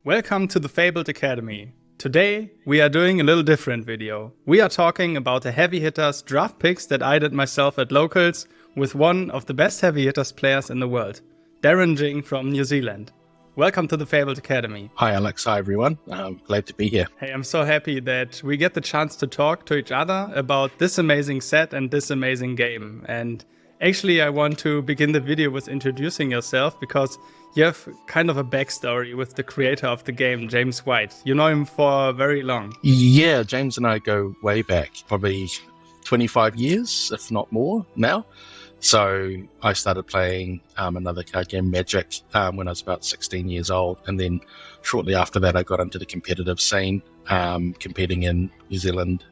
Welcome to the Fabled Academy. Today we are doing a little different video. We are talking about the heavy hitters draft picks that I did myself at locals with one of the best heavy hitters players in the world, Darryn Ying from New Zealand. Welcome to the Fabled Academy. Hi Alex, hi everyone. Glad to be here. Hey, I'm so happy that we get the chance to talk to each other about this amazing set and this amazing game. And actually I want to begin the video with introducing yourself because you have kind of a backstory with the creator of the game, James White. You know him for very long. Yeah, James and I go way back, probably 25 years, if not more now. So I started playing another card game, Magic, when I was about 16 years old. And then shortly after that, I got into the competitive scene, competing in New Zealand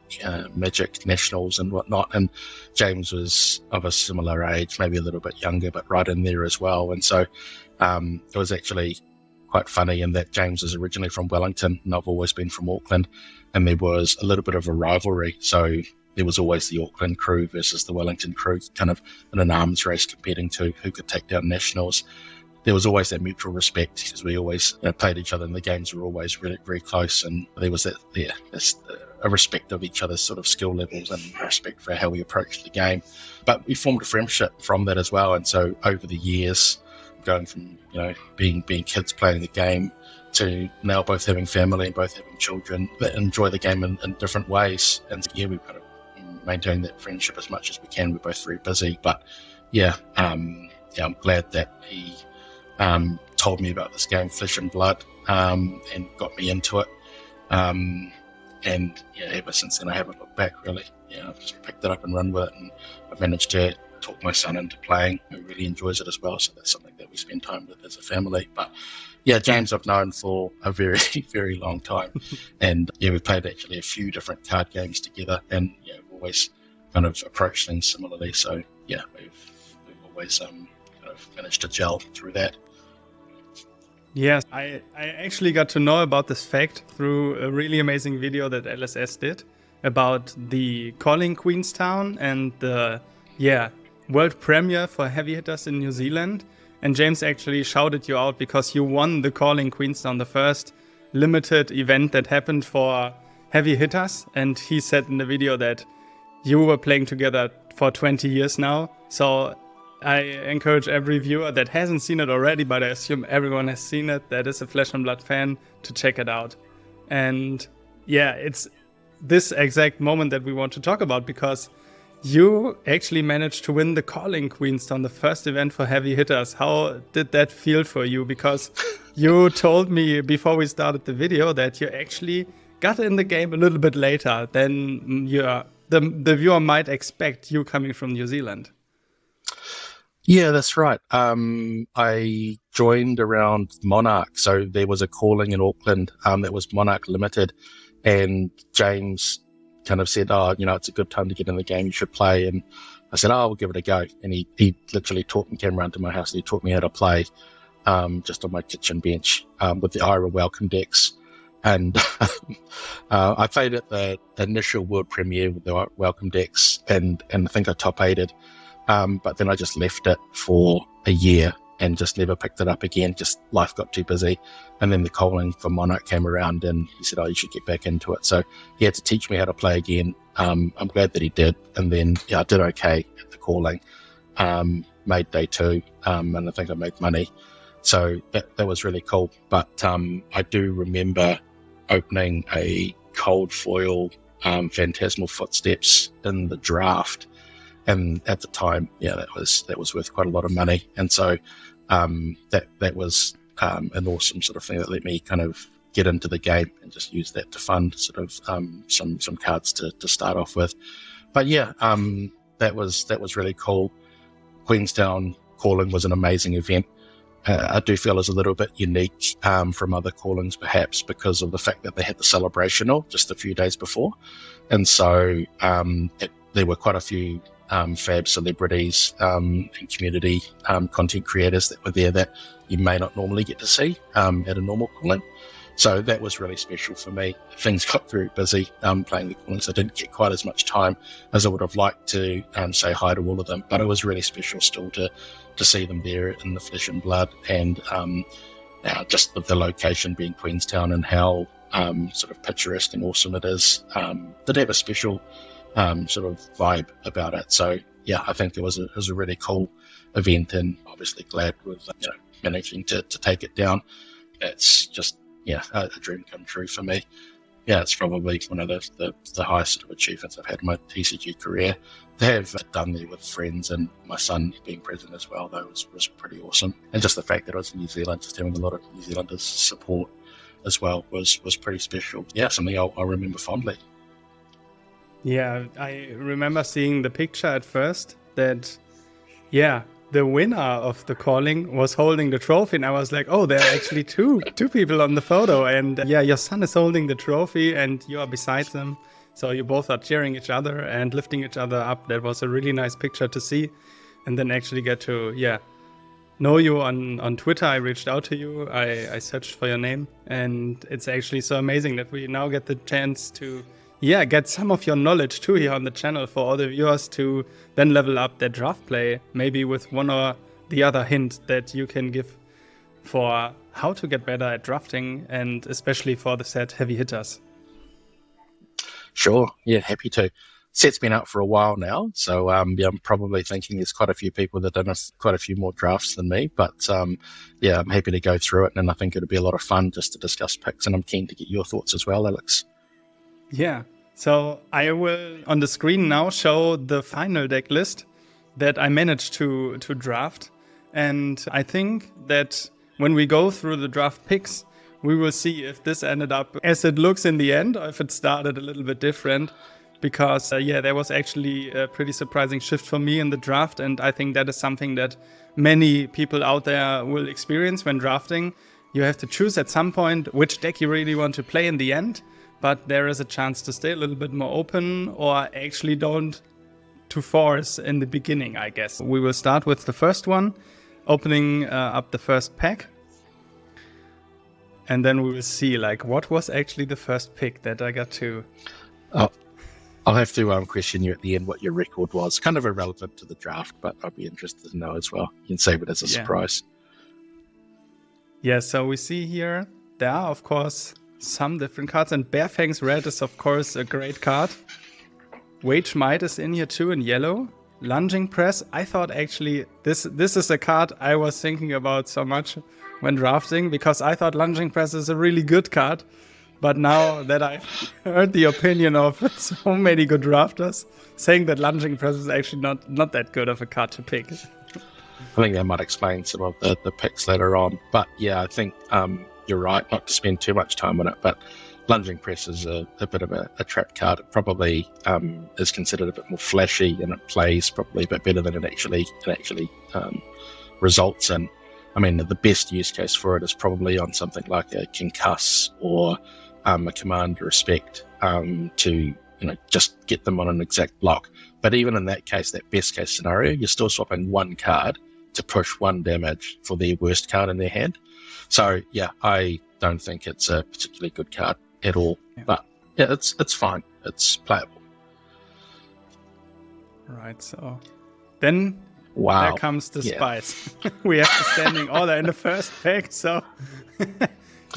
Magic Nationals and whatnot. And James was of a similar age, maybe a little bit younger, but right in there as well. And so it was actually quite funny in that James is originally from Wellington and I've always been from Auckland. And there was a little bit of a rivalry. So there was always the Auckland crew versus the Wellington crew, kind of in an arms race competing to who could take down nationals. There was always that mutual respect because we always played each other and the games were always really very close, and there was a respect of each other's sort of skill levels and respect for how we approached the game. But we formed a friendship from that as well, and so over the years, going from being kids playing the game to now both having family and both having children that enjoy the game in different ways. And yeah, we've kind of maintained that friendship as much as we can. We're both very busy, but I'm glad that he told me about this game, Flesh and Blood, and got me into it. Ever since then I haven't looked back really. I've just picked it up and run with it, and I've managed to talk my son into playing, who really enjoys it as well. So that's something that we spend time with as a family. But yeah, James I've known for a very, very long time. And we've played actually a few different card games together, and we've always kind of approached things similarly. So yeah, we've always kind of managed to gel through that. Yes, I actually got to know about this fact through a really amazing video that LSS did about the calling Queenstown and the world premiere for heavy hitters in New Zealand. And James actually shouted you out because you won the calling Queenstown, the first limited event that happened for heavy hitters. And he said in the video that you were playing together for 20 years now. So I encourage every viewer that hasn't seen it already, but I assume everyone has seen it, that is a Flesh and Blood fan, to check it out. And yeah, it's this exact moment that we want to talk about, because you actually managed to win the calling Queenstown, the first event for heavy hitters. How did that feel for you? Because you told me before we started the video that you actually got in the game a little bit later than the viewer might expect, you coming from New Zealand. Yeah, that's right. I joined around Monarch. So there was a calling in Auckland that was Monarch Limited, and James kind of said, it's a good time to get in the game, you should play. And I said, we'll give it a go. And he literally came around to my house and he taught me how to play just on my kitchen bench with the IRA welcome decks. And I played at the initial world premiere with the welcome decks, and I think I top 8'd. But then I just left it for a year and just never picked it up again. Just life got too busy. And then the calling for Monarch came around and he said, you should get back into it. So he had to teach me how to play again. I'm glad that he did. And then I did okay at the calling, made day 2, and I think I made money. So that was really cool. But I do remember opening a cold foil Phantasmal Footsteps in the draft. And at the time, that was worth quite a lot of money. And so that was an awesome sort of thing that let me kind of get into the game and just use that to fund sort of some cards to start off with. But that was really cool. Queenstown calling was an amazing event. I do feel is a little bit unique from other callings, perhaps because of the fact that they had the celebrational just a few days before. And so there were quite a few fab celebrities and community content creators that were there that you may not normally get to see at a normal calling. So that was really special for me. Things got very busy playing the callings. I didn't get quite as much time as I would have liked to say hi to all of them, but it was really special still to see them there in the Flesh and Blood. And Now, just the location being Queenstown and how sort of picturesque and awesome it is, did have a special sort of vibe about it. So yeah, I think it was a really cool event, and obviously glad with managing to take it down. It's just a dream come true for me. Yeah, it's probably one of the highest sort of achievements I've had in my TCG career. To have done there with friends and my son being present as well, though, was pretty awesome. And just the fact that I was in New Zealand, just having a lot of New Zealanders support as well was pretty special. Yeah, something I'll remember fondly. Yeah, I remember seeing the picture at first that, the winner of the calling was holding the trophy, and I was like, oh, there are actually two people on the photo, and your son is holding the trophy and you are beside them. So you both are cheering each other and lifting each other up. That was a really nice picture to see. And then actually get to, know you on Twitter. I reached out to you. I searched for your name. And it's actually so amazing that we now get the chance to, get some of your knowledge too here on the channel for all the viewers to then level up their draft play. Maybe with one or the other hint that you can give for how to get better at drafting, and especially for the set heavy hitters. Sure. Yeah, happy to. Set's been out for a while now, so I'm probably thinking there's quite a few people that done quite a few more drafts than me, but I'm happy to go through it, and I think it'll be a lot of fun just to discuss picks, and I'm keen to get your thoughts as well, Alex. Yeah, so I will on the screen now show the final deck list that I managed to draft, and I think that when we go through the draft picks, we will see if this ended up as it looks in the end, or if it started a little bit different. Because, there was actually a pretty surprising shift for me in the draft. And I think that is something that many people out there will experience when drafting. You have to choose at some point which deck you really want to play in the end. But there is a chance to stay a little bit more open, or actually don't to force in the beginning, I guess. We will start with the first one, opening up the first pack. And then we will see, what was actually the first pick that I got to... Oh, I'll have to question you at the end what your record was. Kind of irrelevant to the draft, but I'd be interested to know as well. You can save it as a surprise. Yeah, so we see here, there are, of course, some different cards. And Barefang's Red is, of course, a great card. Wage Might is in here too in yellow. Lunging Press, I thought actually this is a card I was thinking about so much when drafting, because I thought Lunging Press is a really good card. But now that I've heard the opinion of so many good drafters saying that Lunging Press is actually not that good of a card to pick. I think that might explain some of the picks later on. But yeah, I think you're right, not to spend too much time on it, but Lunging Press is a bit of a trap card. It probably is considered a bit more flashy, and it plays probably a bit better than it actually results in. I mean, the best use case for it is probably on something like a Concuss or a Command Respect to just get them on an exact block. But even in that case, that best case scenario, you're still swapping one card to push one damage for their worst card in their hand. So yeah, I don't think it's a particularly good card at all. Yeah. But yeah, it's fine. It's playable. Right. So then. Wow. There comes the spice. We have the standing order in the first pack, so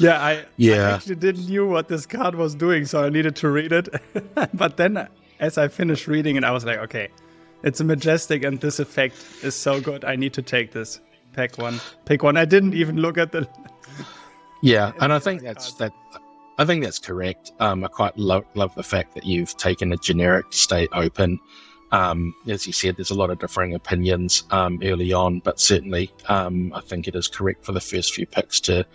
I actually didn't know what this card was doing, so I needed to read it. But then as I finished reading it, I was like, okay, it's a Majestic and this effect is so good. I need to take this. Pick one. I didn't even look at the... Yeah, and I think that's correct. I quite love the fact that you've taken a generic state open. As you said, there's a lot of differing opinions early on, but certainly I think it is correct for the first few picks to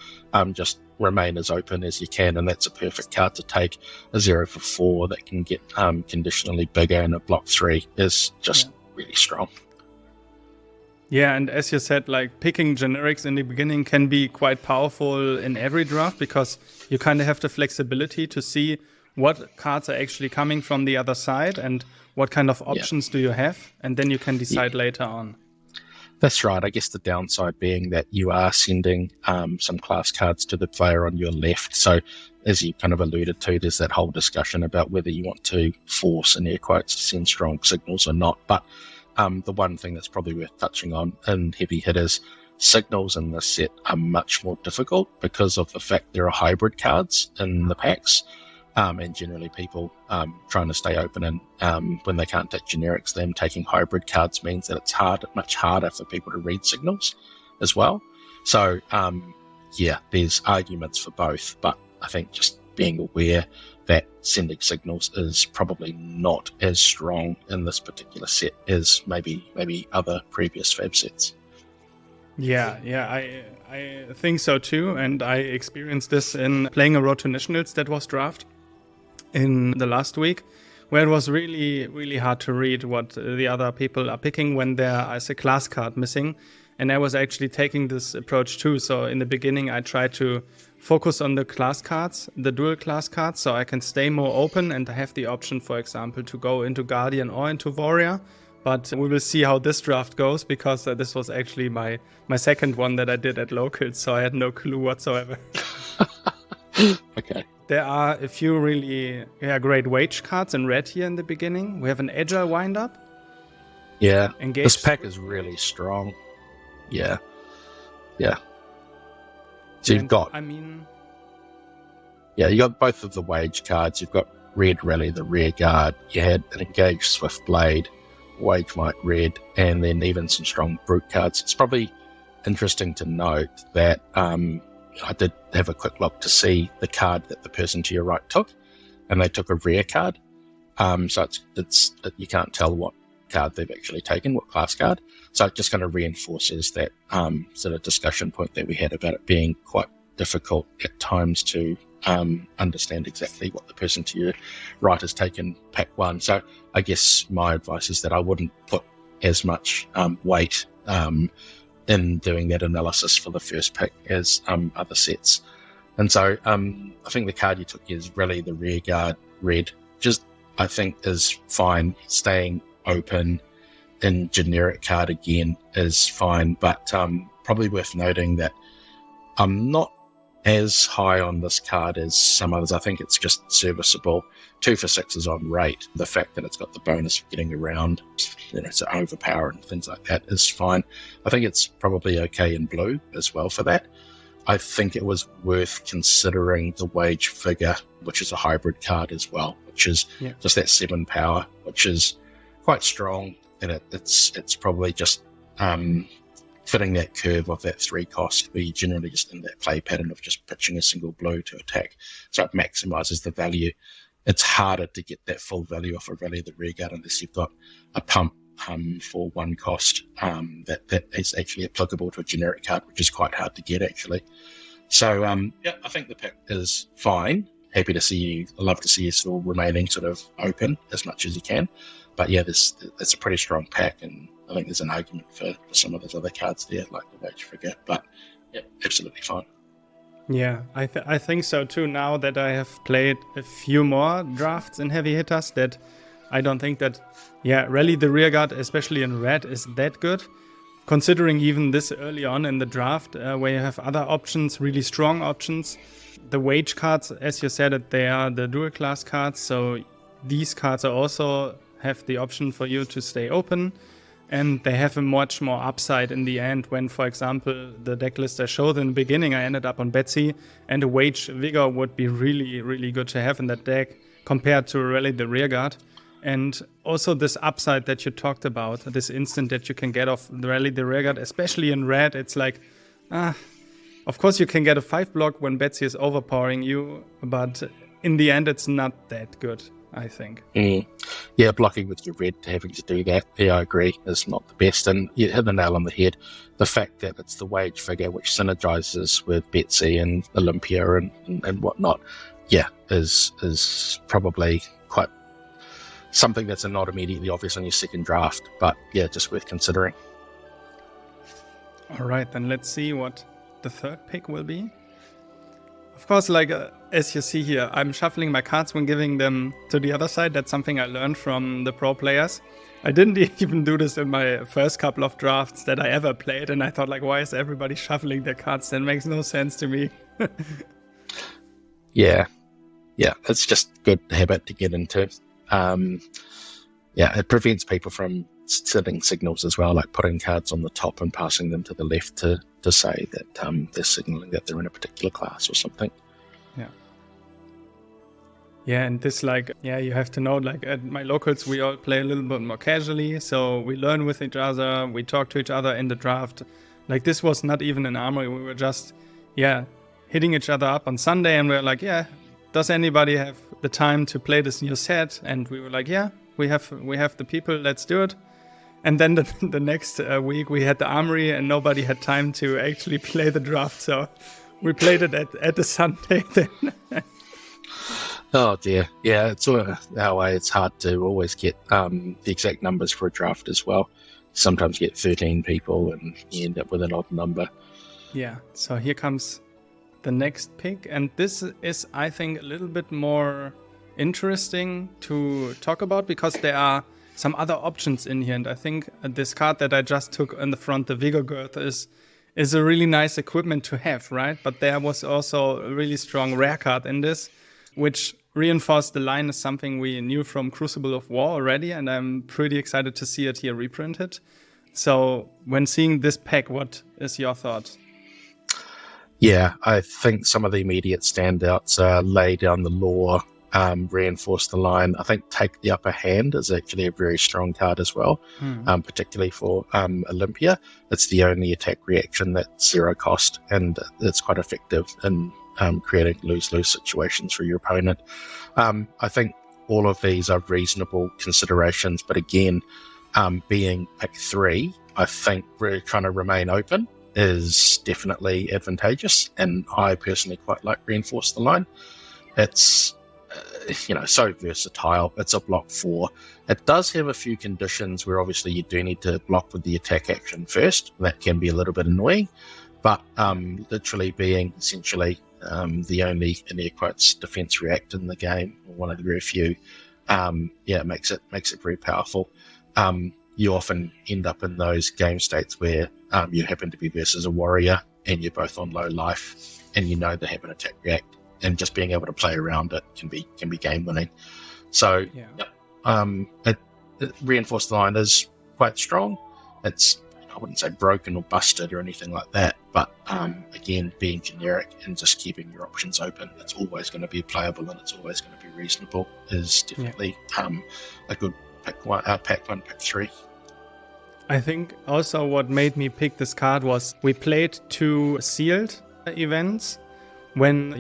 just remain as open as you can, and that's a perfect card to take. A 0 for 4 that can get conditionally bigger, and a block 3 is just really strong. Yeah, and as you said, picking generics in the beginning can be quite powerful in every draft, because you kind of have the flexibility to see what cards are actually coming from the other side and what kind of options do you have, and then you can decide later on. That's right. I guess the downside being that you are sending some class cards to the player on your left. So as you kind of alluded to, there's that whole discussion about whether you want to force, in air quotes, to send strong signals or not. But the one thing that's probably worth touching on in heavy hitters, signals in this set are much more difficult because of the fact there are hybrid cards in the packs, and generally people trying to stay open, and when they can't take generics, them taking hybrid cards means that it's much harder for people to read signals as well. So there's arguments for both, but I think just being aware that sending signals is probably not as strong in this particular set as maybe other previous Fab sets. Yeah, I think so too, and I experienced this in playing a Road to Nationals that was draft in the last week, where it was really, really hard to read what the other people are picking when there is a class card missing. And I was actually taking this approach too. So in the beginning, I tried to focus on the class cards, the dual class cards, so I can stay more open and have the option, for example, to go into Guardian or into Warrior. But we will see how this draft goes, because this was actually my second one that I did at locals, so I had no clue whatsoever. Okay. There are a few really great wage cards in red here in the beginning. We have an Agile Wind-Up. Yeah, Engage. This pack is really strong. Yeah. So you've got... you got both of the wage cards. You've got Red Rally, the rear guard. You had an Engage Swift Blade, Wage Might Red, and then even some strong Brute cards. It's probably interesting to note that I did have a quick look to see the card that the person to your right took, and they took a rare card. So it's you can't tell what card they've actually taken, what class card. So it just kind of reinforces that sort of discussion point that we had about it being quite difficult at times to understand exactly what the person to your right has taken pack one. So I guess my advice is that I wouldn't put as much weight in doing that analysis for the first pick as other sets. And so I think the card you took is really the rear guard red, just I think is fine. Staying open in generic card again is fine, but probably worth noting that I'm not as high on this card as some others. I think it's just serviceable. 2 for 6s on rate. The fact that it's got the bonus of getting around, to overpower and things like that is fine. I think it's probably okay in blue as well for that. I think it was worth considering the wage figure, which is a hybrid card as well, which is just that 7 power, which is quite strong, and it's probably just fitting that curve of that 3 cost, where you generally just in that play pattern of just pitching a single blue to attack, so it maximizes the value. It's harder to get that full value off a Rally the Rear Guard unless you've got a pump for 1 cost that is actually applicable to a generic card, which is quite hard to get actually. So I think the pick is fine. Happy to see you. I love to see you still remaining sort of open as much as you can. But yeah, it's a pretty strong pack, and I think there's an argument for some of those other cards there, like the wage figure. But yeah, absolutely fine. Yeah, I think so too. Now that I have played a few more drafts in heavy hitters, that I don't think that, Rally the Rear Guard, especially in red, is that good. Considering even this early on in the draft, where you have other options, really strong options. The wage cards, as you said it, they are the dual class cards. So these cards are also have the option for you to stay open. And they have a much more upside in the end when, for example, the deck list I showed in the beginning, I ended up on Betsy, and a Wage Vigor would be really, really good to have in that deck compared to Rally the Rear Guard. And also this upside that you talked about, this instant that you can get off the Rally the Rear Guard, especially in red, it's like, of course you can get a 5 block when Betsy is overpowering you, but in the end it's not that good, I think. Yeah, blocking with your red, having to do that, I agree, is not the best. And you hit the nail on the head. The fact that it's the wage figure which synergizes with Betsy and Olympia and whatnot, is probably quite something that's not immediately obvious on your second draft, but just worth considering. All right, then let's see what the third pick will be. Of course, as you see here, I'm shuffling my cards when giving them to the other side. That's something I learned from the pro players. I didn't even do this in my first couple of drafts that I ever played, and I thought, why is everybody shuffling their cards? That makes no sense to me. Yeah, it's just good habit to get into. It prevents people from sending signals as well, like putting cards on the top and passing them to the left to say that they're signaling that they're in a particular class or something. Yeah, and this you have to know, like at my locals, we all play a little bit more casually. So we learn with each other, we talk to each other in the draft. Like this was not even an armory. We were just, hitting each other up on Sunday. And we were like, does anybody have the time to play this new set? And we were like, we have the people, let's do it. And then the next week we had the armory and nobody had time to actually play the draft. So we played it at the Sunday then. Oh dear, yeah, it's that way. It's hard to always get the exact numbers for a draft as well. Sometimes you get 13 people and you end up with an odd number. Yeah, so here comes the next pick, and this is, I think, a little bit more interesting to talk about because there are some other options in here, and I think this card that I just took in the front, the Vigor Girth, is a really nice equipment to have, right? But there was also a really strong rare card in this, which reinforced the line as something we knew from Crucible of War already, and I'm pretty excited to see it here reprinted. So when seeing this pack, what is your thought? Yeah, I think some of the immediate standouts are lay down the law, reinforce the line. I think take the upper hand is actually a very strong card as well, particularly for Olympia. It's the only attack reaction that's 0 cost, and it's quite effective in creating lose-lose situations for your opponent. I think all of these are reasonable considerations, but again, being pick 3, I think we're trying to remain open is definitely advantageous, and I personally quite like reinforce the line. It's so versatile. It's a block 4. It does have a few conditions where obviously you do need to block with the attack action first. That can be a little bit annoying, but literally being essentially the only, in air quotes, defense react in the game, one of the very few, it makes it very powerful. You often end up in those game states where you happen to be versus a warrior and you're both on low life and you know they have an attack react, and just being able to play around it can be game winning. So reinforce the line is quite strong. It's, I wouldn't say broken or busted or anything like that, but again, being generic and just keeping your options open, it's always going to be playable and it's always going to be reasonable, is definitely a good pack 1, pick 3. I think also what made me pick this card was we played 2 sealed events when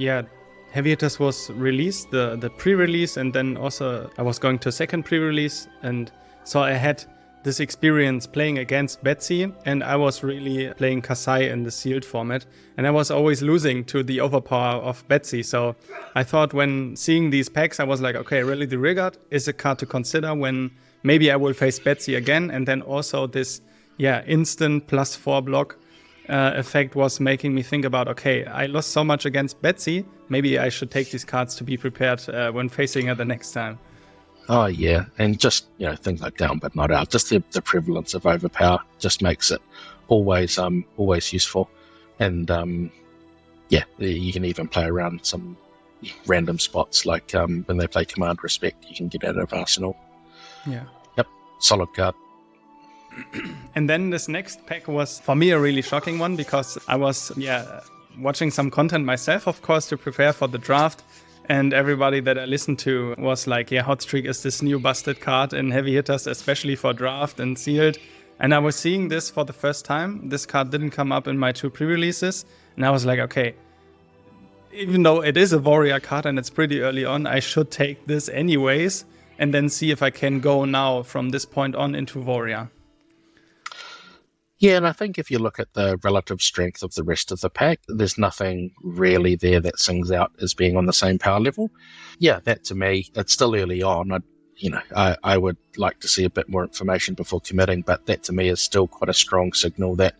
Heavy Hitters was released, the pre-release, and then also I was going to a second pre-release, and so I had this experience playing against Betsy, and I was really playing Kasai in the sealed format, and I was always losing to the overpower of Betsy. So I thought when seeing these packs, I was like, okay, really the Rigard is a card to consider when maybe I will face Betsy again. And then also this instant +4 block effect was making me think about, okay, I lost so much against Betsy, maybe I should take these cards to be prepared when facing her the next time. Oh yeah, and just things like down but not out. Just the prevalence of overpower just makes it always useful, and you can even play around some random spots like when they play Command Respect, you can get out of Arsenal. Yeah. Yep. Solid card. And then this next pack was for me a really shocking one because I was watching some content myself, of course, to prepare for the draft. And everybody that I listened to was like, Hot Streak is this new busted card in Heavy Hitters, especially for draft and sealed. And I was seeing this for the first time. This card didn't come up in my 2 pre-releases. And I was like, okay, even though it is a warrior card and it's pretty early on, I should take this anyways and then see if I can go now from this point on into warrior. Yeah, and I think if you look at the relative strength of the rest of the pack, there's nothing really there that sings out as being on the same power level. Yeah, that to me, it's still early on. I would like to see a bit more information before committing, but that to me is still quite a strong signal that,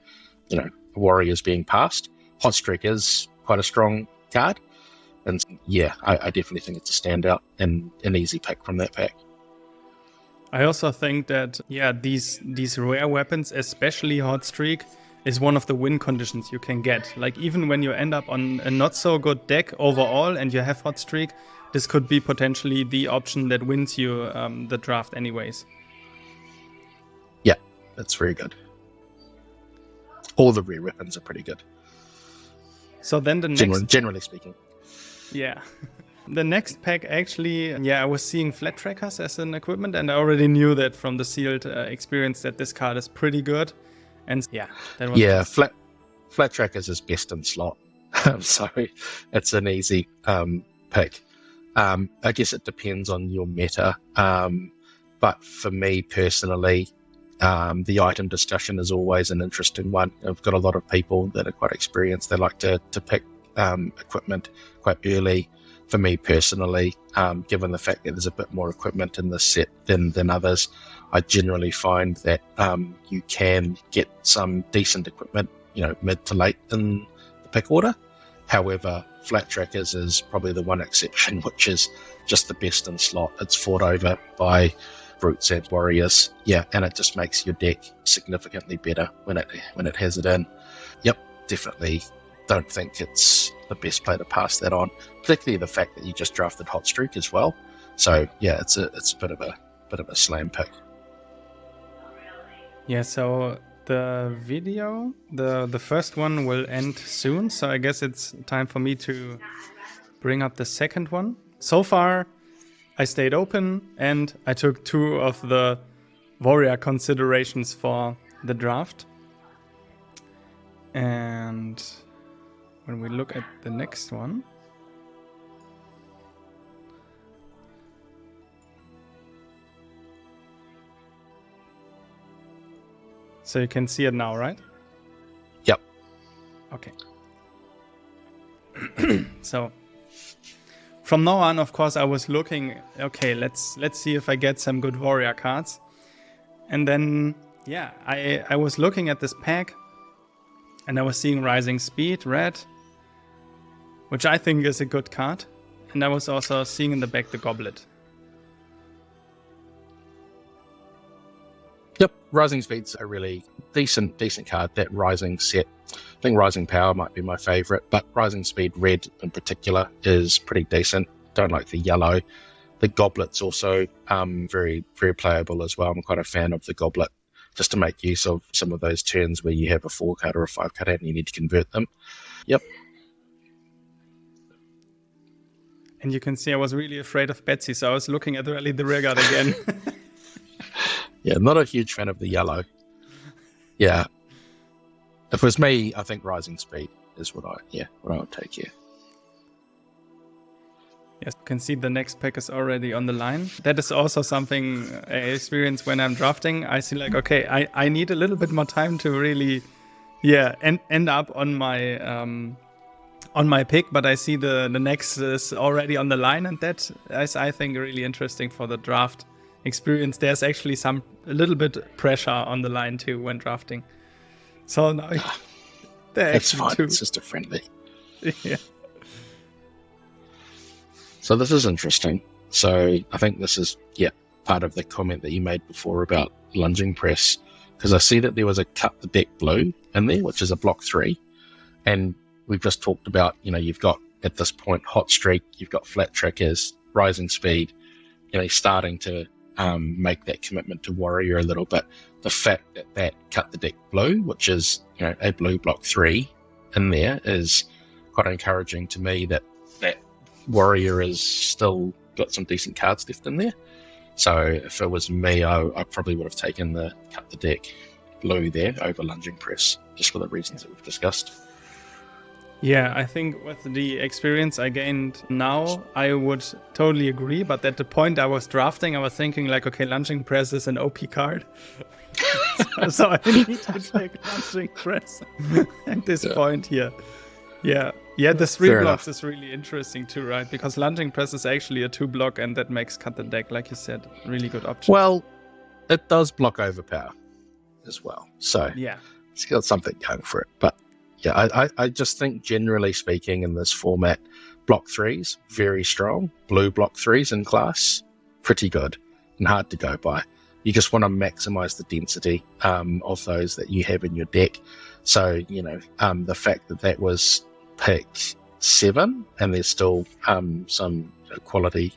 Warrior's being passed. Hot Streak is quite a strong card. And I definitely think it's a standout and an easy pick from that pack. I also think that, these rare weapons, especially Hot Streak, is one of the win conditions you can get. Like, even when you end up on a not so good deck overall and you have Hot Streak, this could be potentially the option that wins you the draft anyways. it's very good. All the rare weapons are pretty good. So then the next... Generally speaking. Yeah. The next pack, actually, I was seeing flat trackers as an equipment, and I already knew that from the sealed experience that this card is pretty good. And that was awesome. Flat trackers is best in slot. So it's an easy pick. I guess it depends on your meta. But for me personally, the item discussion is always an interesting one. I've got a lot of people that are quite experienced. They like to pick equipment quite early. For me personally, given the fact that there's a bit more equipment in this set than others, I generally find that you can get some decent equipment, mid to late in the pick order. However, flat trackers is probably the one exception, which is just the best in slot. It's fought over by brutes and warriors, and it just makes your deck significantly better when it has it in. Yep, definitely. Don't think it's the best play to pass that on, particularly the fact that you just drafted Hot Streak as well. So it's a bit of a slam pick. Yeah, so the video, the first one will end soon, so I guess it's time for me to bring up the second one. So far, I stayed open and I took 2 of the warrior considerations for the draft. And when we look at the next one, so you can see it now, right? Yep. Okay. So from now on, of course, I was looking, okay, let's see if I get some good warrior cards. And then, I was looking at this pack and I was seeing Rising Speed, red, which I think is a good card. And I was also seeing in the back the Goblet. Yep, Rising Speed's a really decent card. That Rising set, I think Rising Power might be my favourite, but Rising Speed red in particular is pretty decent. Don't like the yellow. The Goblet's also very, very playable as well. I'm quite a fan of the Goblet, just to make use of some of those turns where you have a 4 card or a 5 card and you need to convert them. Yep. And you can see I was really afraid of Betsy, so I was looking at really the rear guard again. Yeah, not a huge fan of the yellow. Yeah. If it was me, I think Rising Speed is what I would take here. Yes, you can see the next pack is already on the line. That is also something I experience when I'm drafting. I see like, okay, I need a little bit more time to really, end up on my pick, but I see the next is already on the line, and that is, I think, really interesting for the draft experience. There's actually a little bit pressure on the line too when drafting. So now that's fine. It's just a friendly. Yeah. So this is interesting. So I think this is part of the comment that you made before about lunging press, because I see that there was a cut the deck blue in there, which is a block 3, and we've just talked about, you've got at this point Hot Streak, you've got flat trackers, Rising Speed, starting to make that commitment to warrior a little bit. The fact that cut the deck blue, which is a blue block 3 in there, is quite encouraging to me that warrior has still got some decent cards left in there. So if it was me, I probably would have taken the cut the deck blue there over lunging press, just for the reasons that we've discussed. Yeah, I think with the experience I gained now, I would totally agree. But at the point I was drafting, I was thinking like, okay, lunging press is an OP card. So I need to take lunging press at this point here. Yeah, the 3 Fair blocks enough. is really interesting too, right? Because lunging press is actually a 2 block, and that makes cut the deck, like you said, really good option. Well, it does block overpower as well. So it's got something going for it. But I just think generally speaking in this format, block 3s, very strong. Blue block 3s in class, pretty good and hard to go by. You just want to maximize the density of those that you have in your deck. So, the fact that was pick 7 and there's still some quality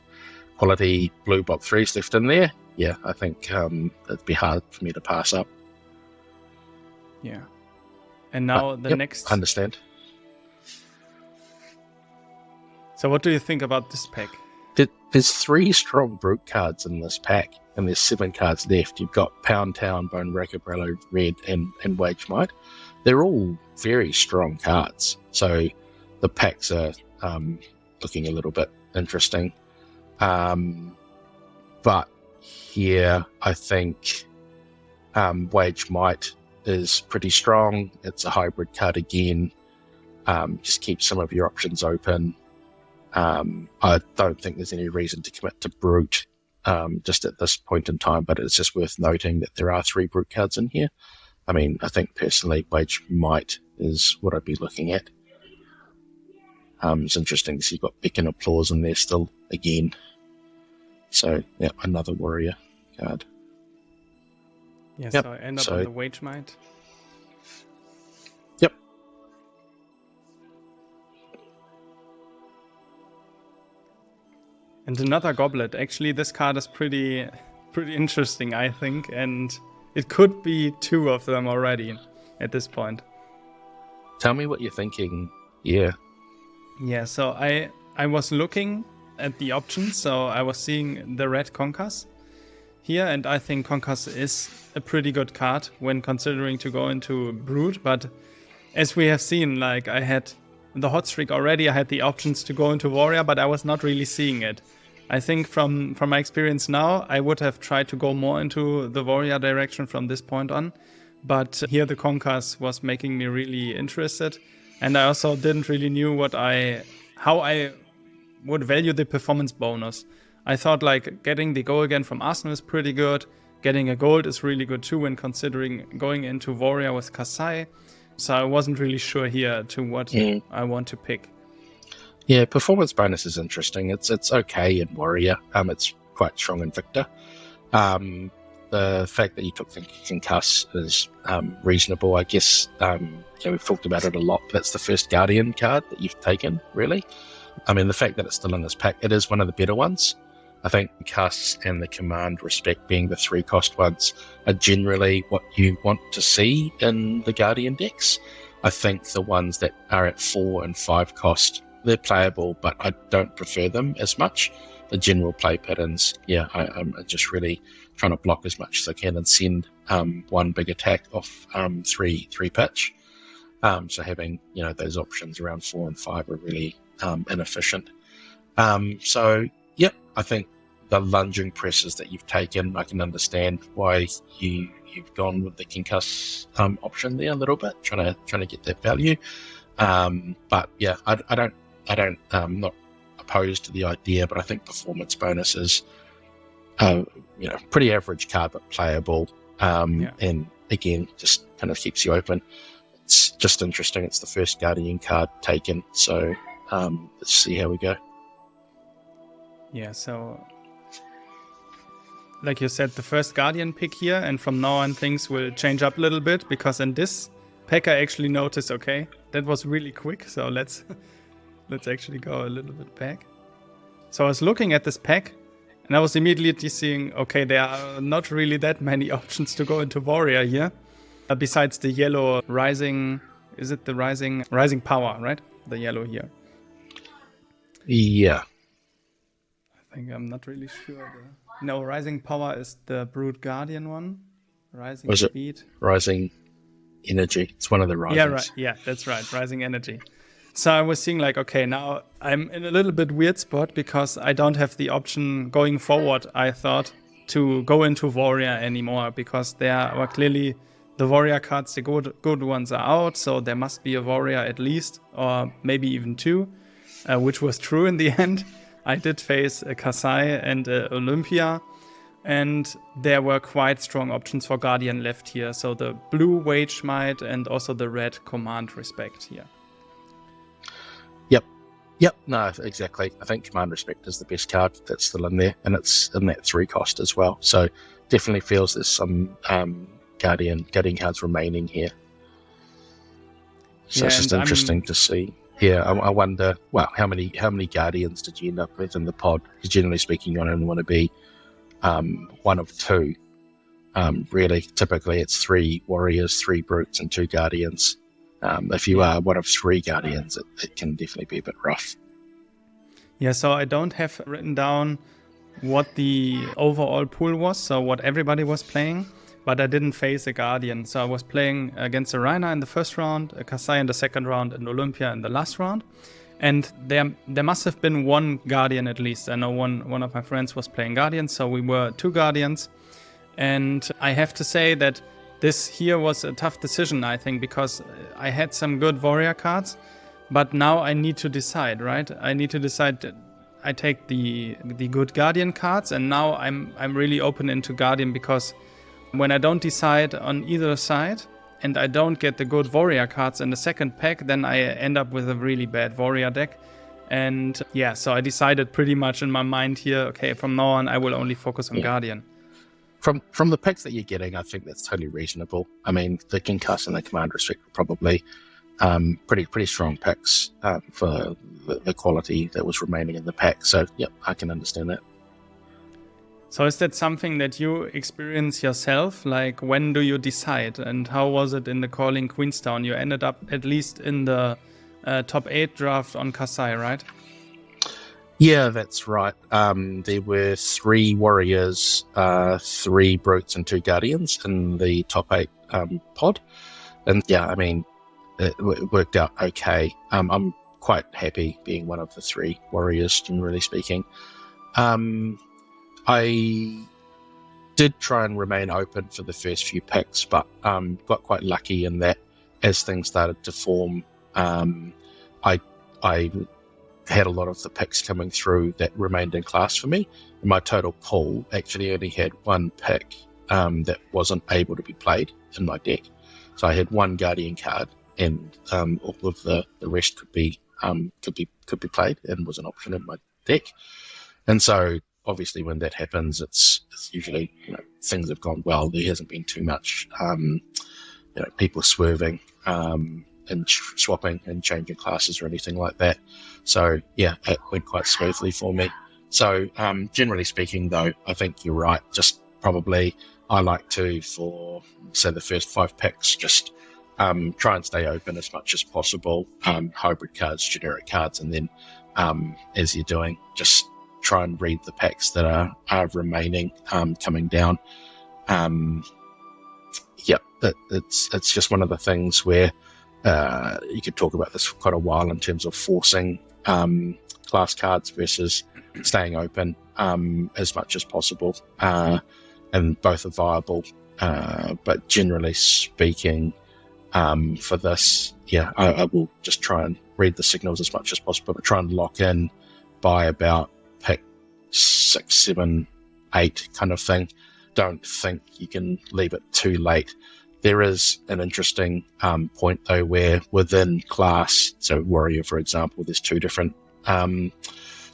blue block 3s left in there, I think it'd be hard for me to pass up. Yeah. And now the next... I understand. So what do you think about this pack? There's 3 strong brute cards in this pack, and there's 7 cards left. You've got Pound Town, Bone Brello, Red, and Wage Might. They're all very strong cards, so the packs are looking a little bit interesting. But here, I think Wage Might is pretty strong. It's a hybrid card again. Just keep some of your options open. I don't think there's any reason to commit to Brute just at this point in time, but it's just worth noting that there are 3 Brute cards in here. I mean, I think personally Wage Might is what I'd be looking at. It's interesting to see you've got Beacon Applause in there still again. So, yeah, another warrior card. Yeah, so I end up on the Wage Might. Yep. And another Goblet. Actually, this card is pretty interesting, I think, and it could be 2 of them already at this point. Tell me what you're thinking. Yeah. Yeah, so I was looking at the options, so I was seeing the red Conquers here, and I think Conquers is a pretty good card when considering to go into Brood, but as we have seen, like, I had the hot streak already, I had the options to go into Warrior, but I was not really seeing it. I think from my experience now, I would have tried to go more into the Warrior direction from this point on. But here the Conquers was making me really interested. And I also didn't really knew how I would value the performance bonus. I thought like getting the goal again from Arsenal is pretty good. Getting a gold is really good too when considering going into Warrior with Kasai. So I wasn't really sure here to what I want to pick. Yeah, performance bonus is interesting. It's okay in Warrior. It's quite strong in Victor. The fact that you took the Concuss is reasonable. I guess we've talked about it a lot. That's the first Guardian card that you've taken, really. I mean, the fact that it's still in this pack, it is one of the better ones. I think Concuss and the Command Respect being the 3-cost ones are generally what you want to see in the Guardian decks. I think the ones that are at 4 and 5 cost, they're playable, but I don't prefer them as much. The general play patterns, I'm just really trying to block as much as I can and send 1 big attack off 3 pitch. So having those options around 4 and 5 are really inefficient. I think the lunging presses that you've taken, I can understand why you've gone with the Concuss option there a little bit, trying to get that value. But yeah, I'm not opposed to the idea, but I think performance bonus is pretty average card but playable. And again, just kind of keeps you open. It's just interesting. It's the first Guardian card taken, so let's see how we go. Yeah, so like you said, the first Guardian pick here, and from now on things will change up a little bit, because in this pack I actually noticed, okay, that was really quick, so let's actually go a little bit back. So I was looking at this pack, and I was immediately seeing, okay, there are not really that many options to go into Warrior here, besides the yellow Rising, is it the Rising Power, right? The yellow here. Yeah. I think I'm not really sure. No, Rising Power is the Brood Guardian one. Rising Speed. Rising Energy. It's one of the risings. Yeah, right. Yeah, that's right. Rising Energy. So I was seeing like, okay, now I'm in a little bit weird spot because I don't have the option going forward, I thought, to go into Warrior anymore, because there are clearly the Warrior cards, the good ones are out, so there must be a Warrior at least, or maybe even 2, which was true in the end. I did face a Kasai and a Olympia, and there were quite strong options for Guardian left here. So the blue Wage Might and also the red Command Respect here. Yep, no, exactly. I think Command Respect is the best card that's still in there, and it's in that 3-cost as well. So definitely feels there's some Guardian cards remaining here. So it's just interesting to see. Yeah, I wonder, how many Guardians did you end up with in the pod? Because generally speaking, you only want to be 1 of 2. Really, typically it's 3 warriors, 3 brutes, and 2 guardians. If you are one of 3 guardians, it can definitely be a bit rough. Yeah, so I don't have written down what the overall pool was, so what everybody was playing, but I didn't face a Guardian. So I was playing against a Rhina in the first round, a Kasai in the second round, and Olympia in the last round. And there must have been one Guardian at least. I know one of my friends was playing Guardians, so we were 2 Guardians. And I have to say that this here was a tough decision, I think, because I had some good warrior cards, but now I need to decide, right? I need to decide that I take the good Guardian cards, and now I'm really open into Guardian, because when I don't decide on either side and I don't get the good warrior cards in the second pack, then I end up with a really bad warrior deck. And yeah, so I decided pretty much in my mind here, okay, from now on I will only focus on Guardian. From the picks that you're getting, I think that's totally reasonable. I mean, the Concuss and the Commander Restrict were probably pretty strong picks for the quality that was remaining in the pack. So, yep, I can understand that. So is that something that you experience yourself? Like, when do you decide? And how was it in the Calling Queenstown? You ended up at least in the top 8 draft on Kasai, right? Yeah, that's right. There were 3 warriors, 3 brutes, and 2 guardians in the top 8 pod. And yeah, I mean, it worked out okay. I'm quite happy being one of the 3 warriors, generally speaking. I did try and remain open for the first few picks, but got quite lucky in that as things started to form, I had a lot of the picks coming through that remained in class for me. And my total pool actually only had 1 pick that wasn't able to be played in my deck. So I had 1 Guardian card, and all of the rest could be played and was an option in my deck. And so obviously when that happens, it's usually, things have gone well. There hasn't been too much people swerving and swapping and changing classes or anything like that. So yeah, it went quite smoothly for me. So generally speaking, though, I think you're right. Just probably I like to, for say the first 5 picks, just try and stay open as much as possible. Hybrid cards, generic cards, and then as you're doing, just try and read the packs that are remaining coming down. It's just one of the things where you could talk about this for quite a while in terms of forcing class cards versus staying open as much as possible, and both are viable. But generally speaking, for this, I will just try and read the signals as much as possible, but try and lock in by about pick 6, 7, 8 kind of thing. Don't think you can leave it too late. There is an interesting point, though, where within class, so Warrior, for example, there's 2 different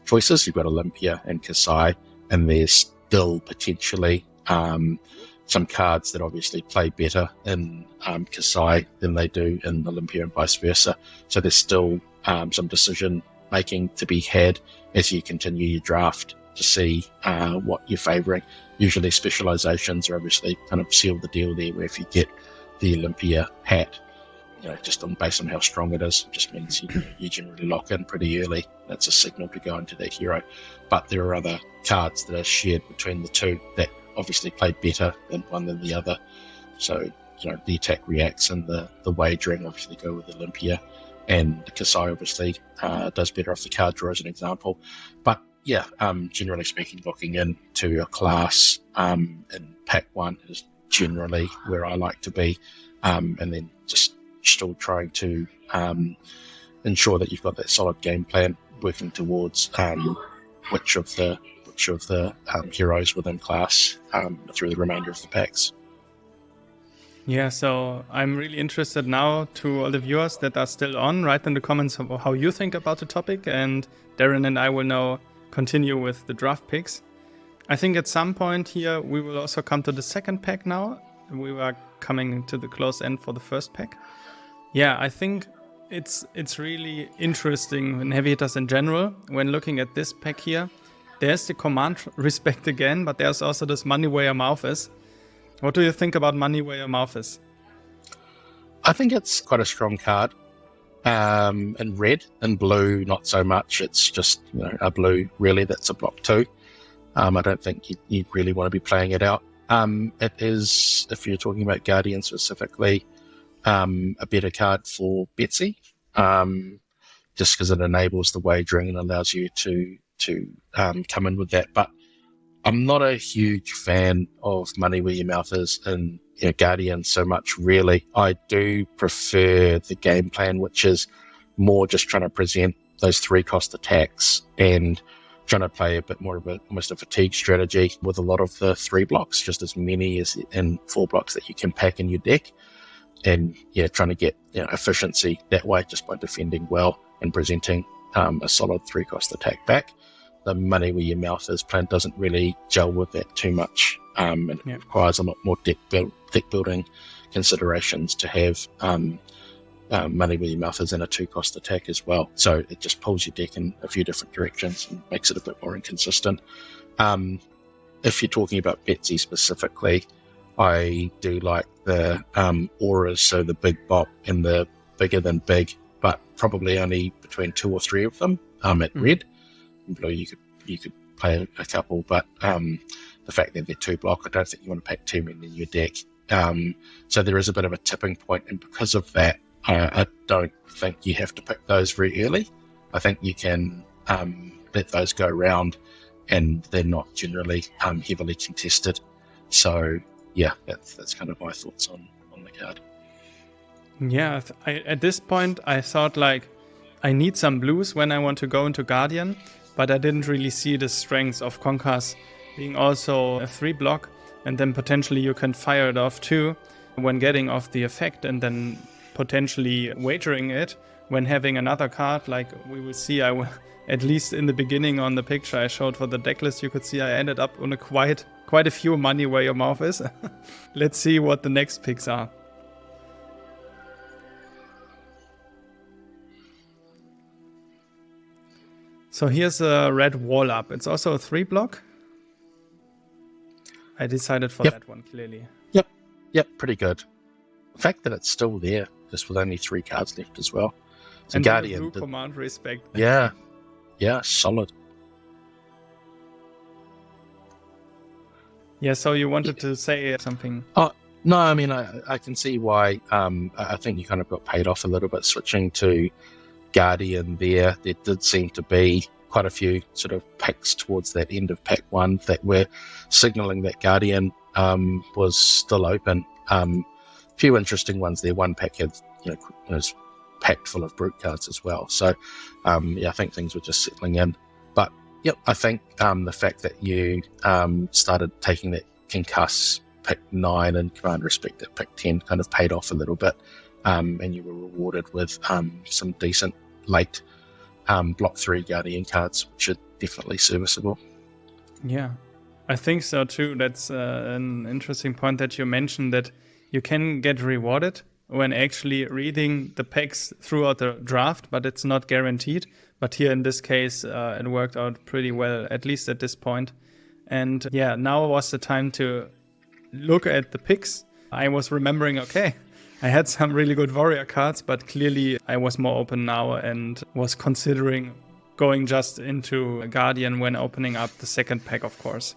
choices. You've got Olympia and Kasai, and there's still potentially some cards that obviously play better in Kasai than they do in Olympia and vice versa. So there's still some decision making to be had as you continue your draft to see what you're favouring. Usually specializations are obviously kind of seal the deal there, where if you get the Olympia hat, just based on how strong it is, it just means you generally lock in pretty early. That's a signal to go into that hero. But there are other cards that are shared between the 2 that obviously play better than one than the other. So, the attack reacts and the wagering obviously go with Olympia, and Kasai obviously does better off the card draw as an example. But yeah, generally speaking, looking into a class in pack 1 is generally where I like to be, and then just still trying to ensure that you've got that solid game plan, working towards which of the heroes within class through the remainder of the packs. Yeah, so I'm really interested now to all the viewers that are still on. Write in the comments how you think about the topic, and Darryn and I will now continue with the draft picks. I think at some point here we will also come to the second pack now. We were coming to the close end for the first pack. Yeah, I think it's really interesting in heavy hitters in general. When looking at this pack here, there's the command respect again, but there's also this money where your mouth is. What do you think about Money Where Your Mouth Is? I think it's quite a strong card. In red and blue, not so much. It's just a blue, really, that's a block 2. I don't think you really want to be playing it out. It is, if you're talking about Guardian specifically, a better card for Betsy, just because it enables the wagering and allows you to come in with that. But I'm not a huge fan of Money Where Your Mouth Is in Guardian so much, really. I do prefer the game plan, which is more just trying to present those 3-cost attacks and trying to play a bit more of almost a fatigue strategy with a lot of the 3 blocks, just as many as in 4 blocks that you can pack in your deck. And trying to get efficiency that way just by defending well and presenting a solid 3-cost attack back. The Money Where Your Mouth Is plan doesn't really gel with that too much, and it requires a lot more deck building considerations to have Money Where Your Mouth Is in a 2-cost attack as well. So it just pulls your deck in a few different directions and makes it a bit more inconsistent. If you're talking about Betsy specifically, I do like the auras, so the big bop and the bigger than big, but probably only between 2 or 3 of them at red. Blue, you could play a couple, but the fact that they're 2 block, I don't think you want to pack too many in your deck. So there is a bit of a tipping point, and because of that, I don't think you have to pick those very early. I think you can let those go around, and they're not generally heavily contested. So yeah, that's kind of my thoughts on the card. Yeah, at this point I thought like I need some blues when I want to go into Guardian, but I didn't really see the strengths of Conquers being also a 3 block, and then potentially you can fire it off too when getting off the effect, and then potentially wagering it when having another card. Like we will see, at least in the beginning on the picture I showed for the deck list, you could see I ended up on quite a few Money Where Your Mouth Is. Let's see what the next picks are. So here's a red wall up. It's also a 3 block. I decided for that one clearly. Yep, pretty good. The fact that it's still there, just with only 3 cards left as well. So and Guardian the blue command respect. Yeah, solid. Yeah, so you wanted to say something? Oh, no, I mean, I can see why. I think you kind of got paid off a little bit switching to Guardian there. There did seem to be quite a few sort of picks towards that end of pack 1 that were signaling that Guardian was still open. A few interesting ones there. One pack had, was packed full of brute cards as well. So, I think things were just settling in. But yep, I think the fact that you started taking that concuss pick 9 and command respect at pick 10 kind of paid off a little bit, and you were rewarded with some decent late block 3 Guardian cards, which are definitely serviceable. Yeah, I think so too. That's an interesting point that you mentioned, that you can get rewarded when actually reading the packs throughout the draft, but it's not guaranteed. But here in this case, it worked out pretty well, at least at this point. And yeah, now was the time to look at the picks. I was remembering, okay, I had some really good warrior cards, but clearly I was more open now and was considering going just into a Guardian when opening up the second pack, of course.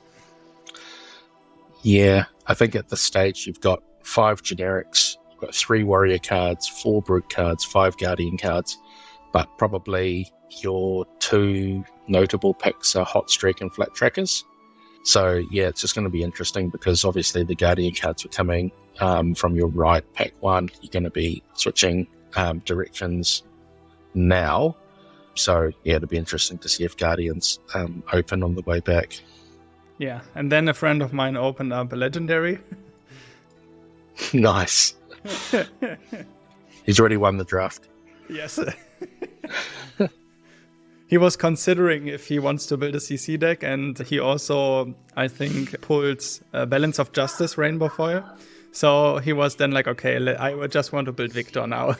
Yeah, I think at this stage you've got 5 generics, you've got 3 warrior cards, 4 brute cards, 5 Guardian cards, but probably your 2 notable picks are Hot Streak and Flat Trackers. So yeah, it's just going to be interesting because obviously the Guardian cards are coming from your right, pack 1. You're going to be switching directions now. So yeah, it'll be interesting to see if Guardians open on the way back. Yeah, and then a friend of mine opened up a legendary. Nice. He's already won the draft. Yes. He was considering if he wants to build a CC deck, and he also, I think, pulled Balance of Justice Rainbow Foil. So he was then like, okay, I just want to build Victor now.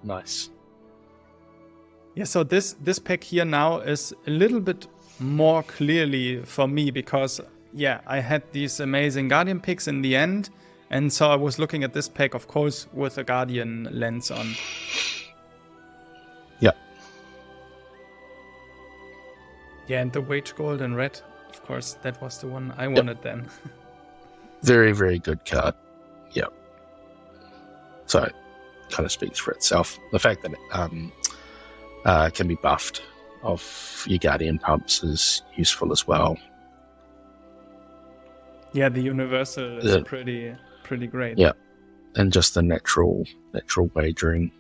Nice. Yeah, so this pack here now is a little bit more clearly for me, because yeah, I had these amazing Guardian picks in the end. And so I was looking at this pack, of course, with a Guardian lens on. Yeah. Yeah, and the Wage Gold and Red, of course, that was the one I wanted then. Very, very good card. Yeah. So it kind of speaks for itself. The fact that it can be buffed off your Guardian pumps is useful as well. Yeah, the Universal is pretty great. Yeah. And just the natural wagering.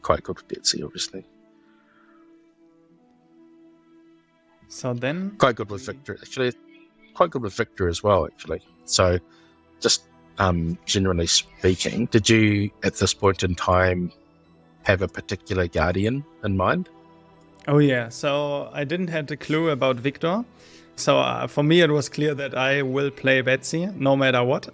Quite good with Betsy, obviously. So then... Quite good with Victor. Actually, quite good with Victor as well, actually. So just generally speaking, did you, at this point in time, have a particular Guardian in mind? Oh yeah, so I didn't have a clue about Victor. So for me it was clear that I will play Betsy, no matter what.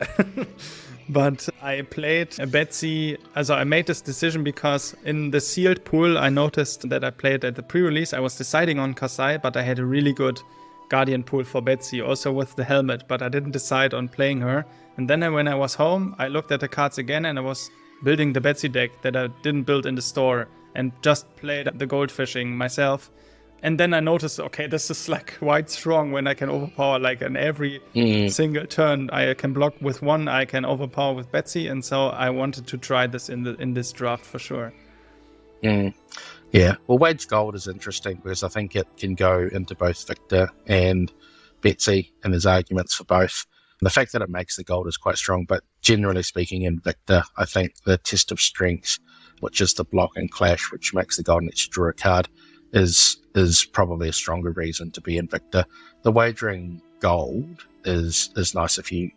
But I played a Betsy, also I made this decision because in the sealed pool I noticed that I played at the pre-release. I was deciding on Kasai, but I had a really good Guardian pool for Betsy, also with the helmet, but I didn't decide on playing her. And then when I was home, I looked at the cards again and I was building the Betsy deck that I didn't build in the store and just played the goldfishing myself. And then I noticed, okay, this is like quite strong when I can overpower like in every single turn. I can block with one, I can overpower with Betsy, and so I wanted to try this in this draft for sure. Yeah, well, Wage Gold is interesting because I think it can go into both Victor and Betsy, and there's arguments for both. And the fact that it makes the gold is quite strong, but generally speaking in Victor, I think the test of strength, which is the block and clash, which makes the gold and lets you draw a card, is probably a stronger reason to be in Victor. The wagering gold is nice if you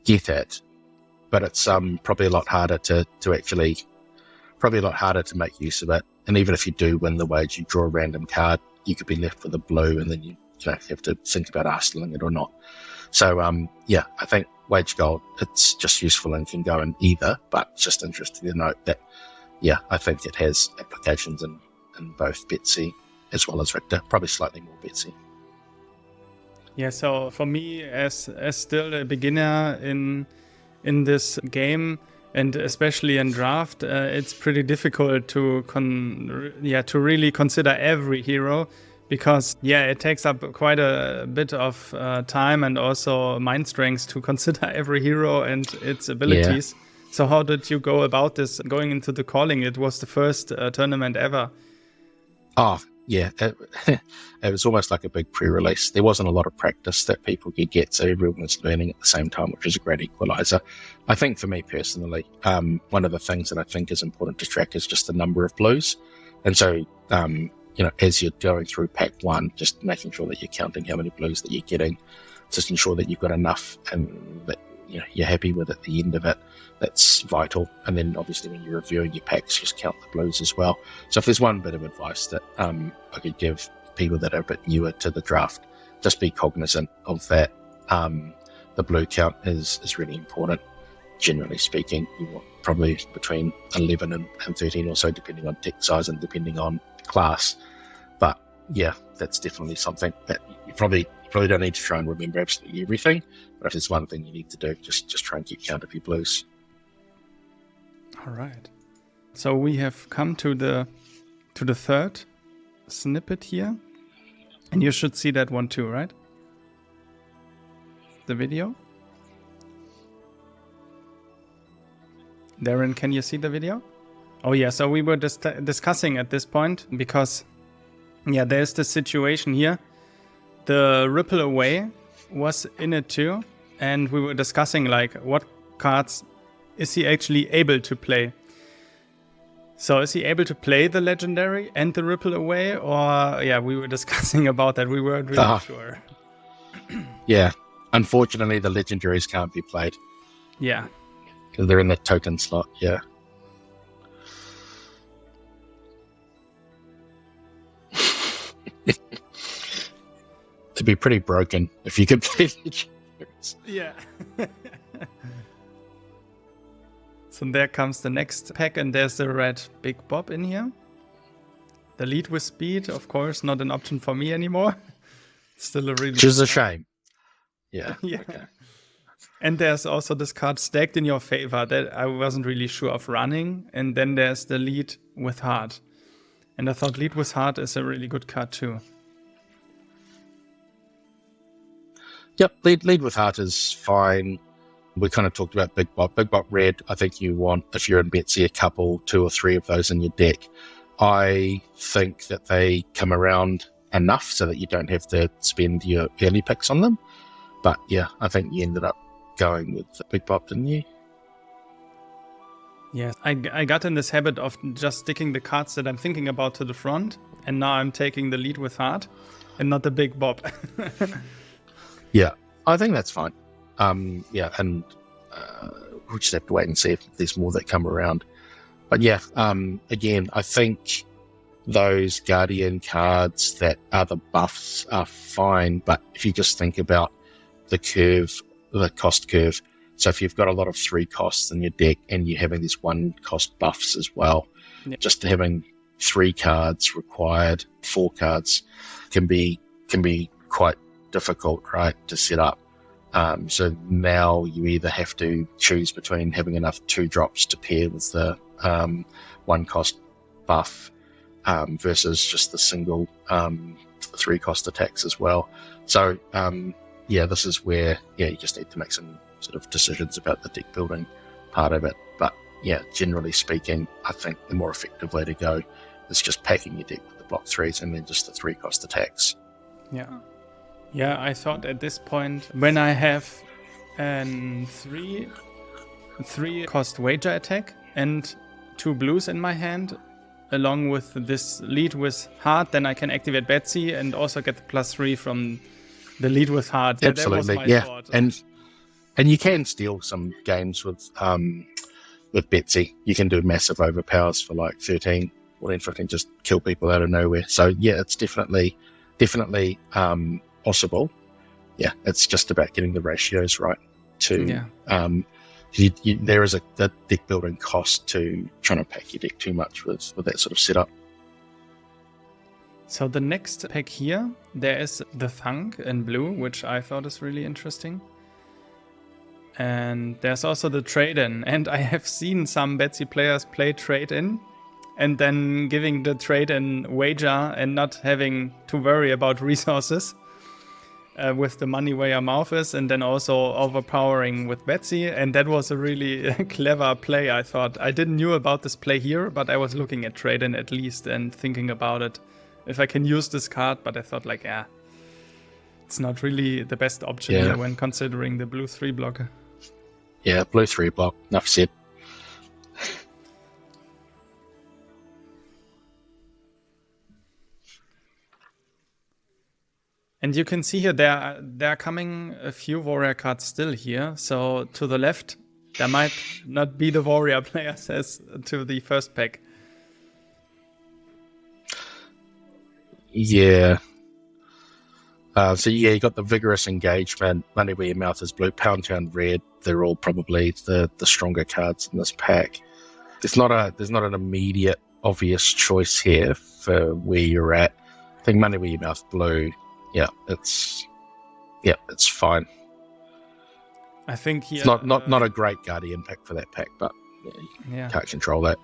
get it, but it's probably a lot harder to make use of it. And even if you do win the wage, you draw a random card, you could be left with a blue, and then you have to think about arsenaling it or not. So yeah, I think wage gold, it's just useful and can go in either, but it's just interesting to note that yeah, I think it has applications in both Betsy as well as Victor, probably slightly more Betsy. Yeah, so for me, as still a beginner in this game, and especially in draft, it's pretty difficult to really consider every hero, because yeah, it takes up quite a bit of time and also mind strength to consider every hero and its abilities. Yeah. So how did you go about this going into the calling? It was the first tournament ever. Oh, yeah. It was almost like a big pre-release. There wasn't a lot of practice that people could get, so everyone was learning at the same time, which is a great equalizer. I think for me personally, one of the things that I think is important to track is just the number of blues. And so, as you're going through pack one, just making sure that you're counting how many blues that you're getting, just ensure that you've got enough and that you're happy with at the end of it. That's vital. And then obviously when you're reviewing your packs, just count the blues as well. So if there's one bit of advice that I could give people that are a bit newer to the draft, just be cognizant of that. The blue count is really important. Generally speaking, you want probably between 11 and 13 or so, depending on deck size and depending on class. But yeah, that's definitely something that you probably don't need to try and remember absolutely everything. But if there's one thing you need to do, just try and keep count of your blues. All right. So we have come to the third snippet here, and you should see that one too, right? The video. Darren, can you see the video? Oh yeah. So we were just discussing at this point because, yeah, there's the situation here. The Ripple Away was in it too, and we were discussing like what cards is he actually able to play. So is he able to play the Legendary and the Ripple Away, or yeah, we were discussing about that. We weren't really sure. Yeah, unfortunately the Legendaries can't be played. Yeah. Because they're in the token slot, yeah. To be pretty broken if you could play Legendaries. Yeah. So there comes the next pack, and there's the red Big Bob in here. The lead with speed, of course, not an option for me anymore. Still a really Which is good a card. shame. Yeah. Yeah. Okay. And there's also this card stacked in your favor that I wasn't really sure of running. And then there's the lead with heart. And I thought lead with heart is a really good card too. Yep, lead with heart is fine. We kind of talked about Big Bot. Big Bot Red, I think you want, if you're in Betsy, a couple, 2 or 3 of those in your deck. I think that they come around enough so that you don't have to spend your early picks on them. But yeah, I think you ended up going with the Big Bot, didn't you? Yes, I got in this habit of just sticking the cards that I'm thinking about to the front. And now I'm taking the lead with heart and not the big bob. Yeah, I think that's fine. Yeah, and we'll just have to wait and see if there's more that come around. But yeah, again, I think those Guardian cards that are the buffs are fine. But if you just think about the curve, the cost curve, so if you've got a lot of 3 costs in your deck and you're having these 1 cost buffs as well, just having 3 cards required, 4 cards can be quite difficult, right, to set up. So now you either have to choose between having enough 2 drops to pair with the 1 cost buff versus just the single 3 cost attacks as well. So yeah, this is where you just need to make some sort of decisions about the deck building part of it. But yeah, generally speaking, I think the more effective way to go is just packing your deck with the block 3s and then just the 3 cost attacks. Yeah, I thought at this point, when I have an 3 cost wager attack and 2 blues in my hand, along with this lead with heart, then I can activate Betsy and also get the +3 from the lead with heart. Absolutely, that was my thought. And you can steal some games with Betsy. You can do massive overpowers for like 13, 14, 15, just kill people out of nowhere. So yeah, it's definitely possible. Yeah, it's just about getting the ratios right to there is a deck building cost to trying to pack your deck too much with that sort of setup. So the next pack here, there is the Thunk in blue, which I thought is really interesting. And there's also the trade-in. And I have seen some Betsy players play trade-in and then giving the trade-in wager and not having to worry about resources with the money where your mouth is, and then also overpowering with Betsy. And that was a really clever play, I thought. I didn't know about this play here, but I was looking at trade-in at least and thinking about it. If I can use this card, but I thought like, it's not really the best option here when considering the blue 3 blocker. Yeah, blue 3 block, enough said. And you can see here, there are coming a few warrior cards still here. So to the left, there might not be the warrior players as to the first pack. Yeah. So you got the vigorous engagement, money where your mouth is blue, Pound Town red. They're all probably the stronger cards in this pack. There's not an immediate obvious choice here for where you're at. I think money where your mouth blue. Yeah, it's fine. I think here, it's not a great Guardian pick for that pack, but you can't control that.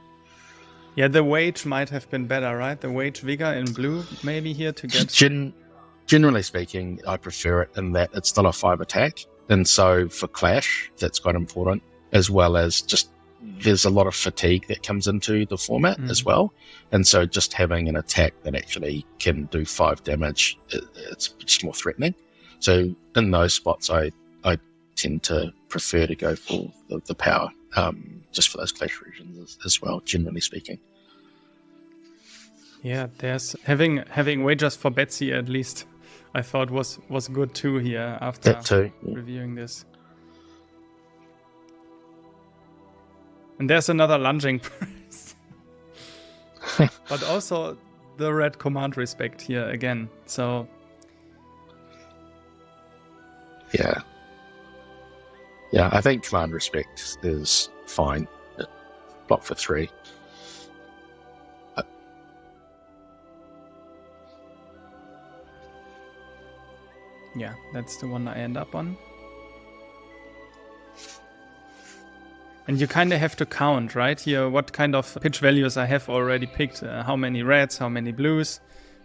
Yeah, the wage might have been better, right? The wage vigor in blue, maybe here to get. Generally speaking, I prefer it in that it's not a 5 attack, and so for clash, that's quite important, as well as just there's a lot of fatigue that comes into the format as well, and so just having an attack that actually can do 5 damage, it's just more threatening. So in those spots, I tend to prefer to go for the power, just for those clash regions as well, generally speaking. Yeah, there's having wagers for Betsy at least, I thought was good too here after reviewing this. And there's another lunging price. But also the red command respect here again. So yeah, I think command respect is fine. Block for 3. Yeah, that's the one I end up on. And you kind of have to count, right? Here, what kind of pitch values I have already picked. How many reds, how many blues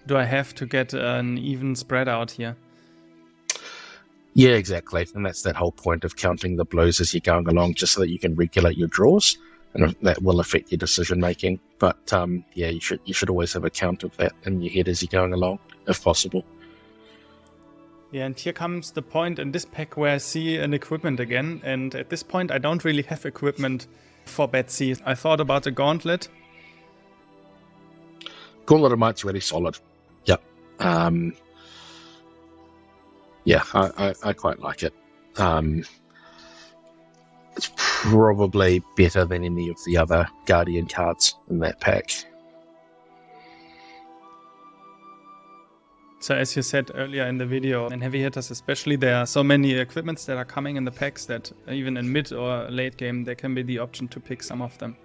do I have to get an even spread out here? Yeah, exactly. And that's that whole point of counting the blues as you're going along, just so that you can regulate your draws, and that will affect your decision making. But yeah, you should always have a count of that in your head as you're going along, if possible. Yeah, and here comes the point in this pack where I see an equipment again. And at this point, I don't really have equipment for Betsy. I thought about a gauntlet. Gauntlet of Might's really solid. Yep. Yeah, I quite like it. It's probably better than any of the other Guardian cards in that pack. So as you said earlier in the video, in heavy hitters especially, there are so many equipments that are coming in the packs that even in mid or late game, there can be the option to pick some of them.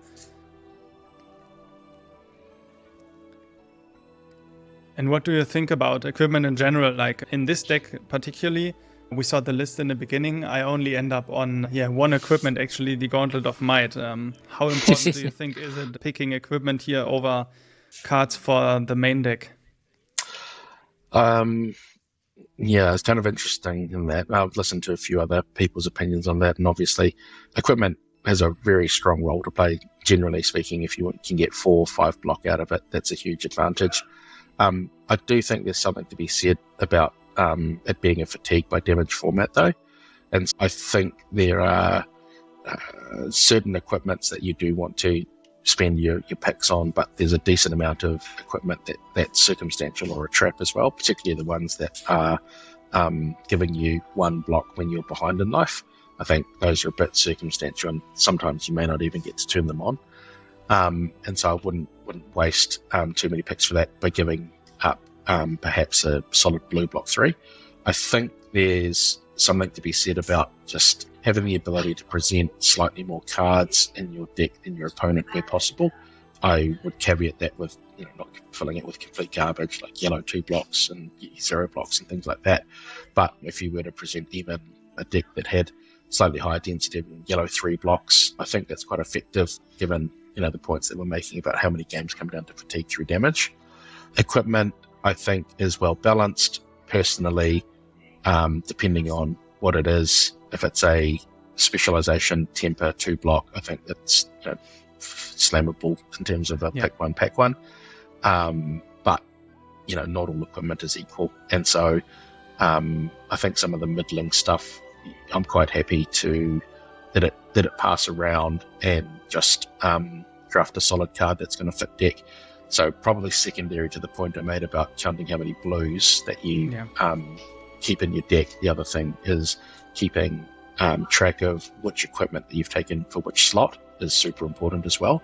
And what do you think about equipment in general? Like in this deck particularly, we saw the list in the beginning. I only end up on one equipment, actually, the Gauntlet of Might. How important do you think is it picking equipment here over cards for the main deck? Yeah, it's kind of interesting in that. I've listened to a few other people's opinions on that, and obviously equipment has a very strong role to play. Generally speaking, if you can get 4 or 5 block out of it, that's a huge advantage. I do think there's something to be said about it being a fatigue by damage format, though, and I think there are certain equipments that you do want to spend your picks on, but there's a decent amount of equipment that's circumstantial or a trap as well, particularly the ones that are giving you 1 block when you're behind in life. I think those are a bit circumstantial, and sometimes you may not even get to turn them on. And so I wouldn't waste too many picks for that by giving up perhaps a solid blue block 3. I think there's something to be said about just having the ability to present slightly more cards in your deck than your opponent where possible. I would caveat that with not filling it with complete garbage like yellow 2 blocks and 0 blocks and things like that. But if you were to present even a deck that had slightly higher density of yellow 3 blocks, I think that's quite effective given the points that we're making about how many games come down to fatigue through damage. Equipment, I think, is well balanced. Personally, depending on what it is, if it's a specialization temper 2 block, I think it's slammable in terms of a pick one, pack one. But not all equipment is equal, and so I think some of the middling stuff, I'm quite happy to that it pass around and just draft a solid card that's going to fit deck. So probably secondary to the point I made about counting how many blues that you keep in your deck. The other thing is keeping track of which equipment that you've taken for which slot is super important as well,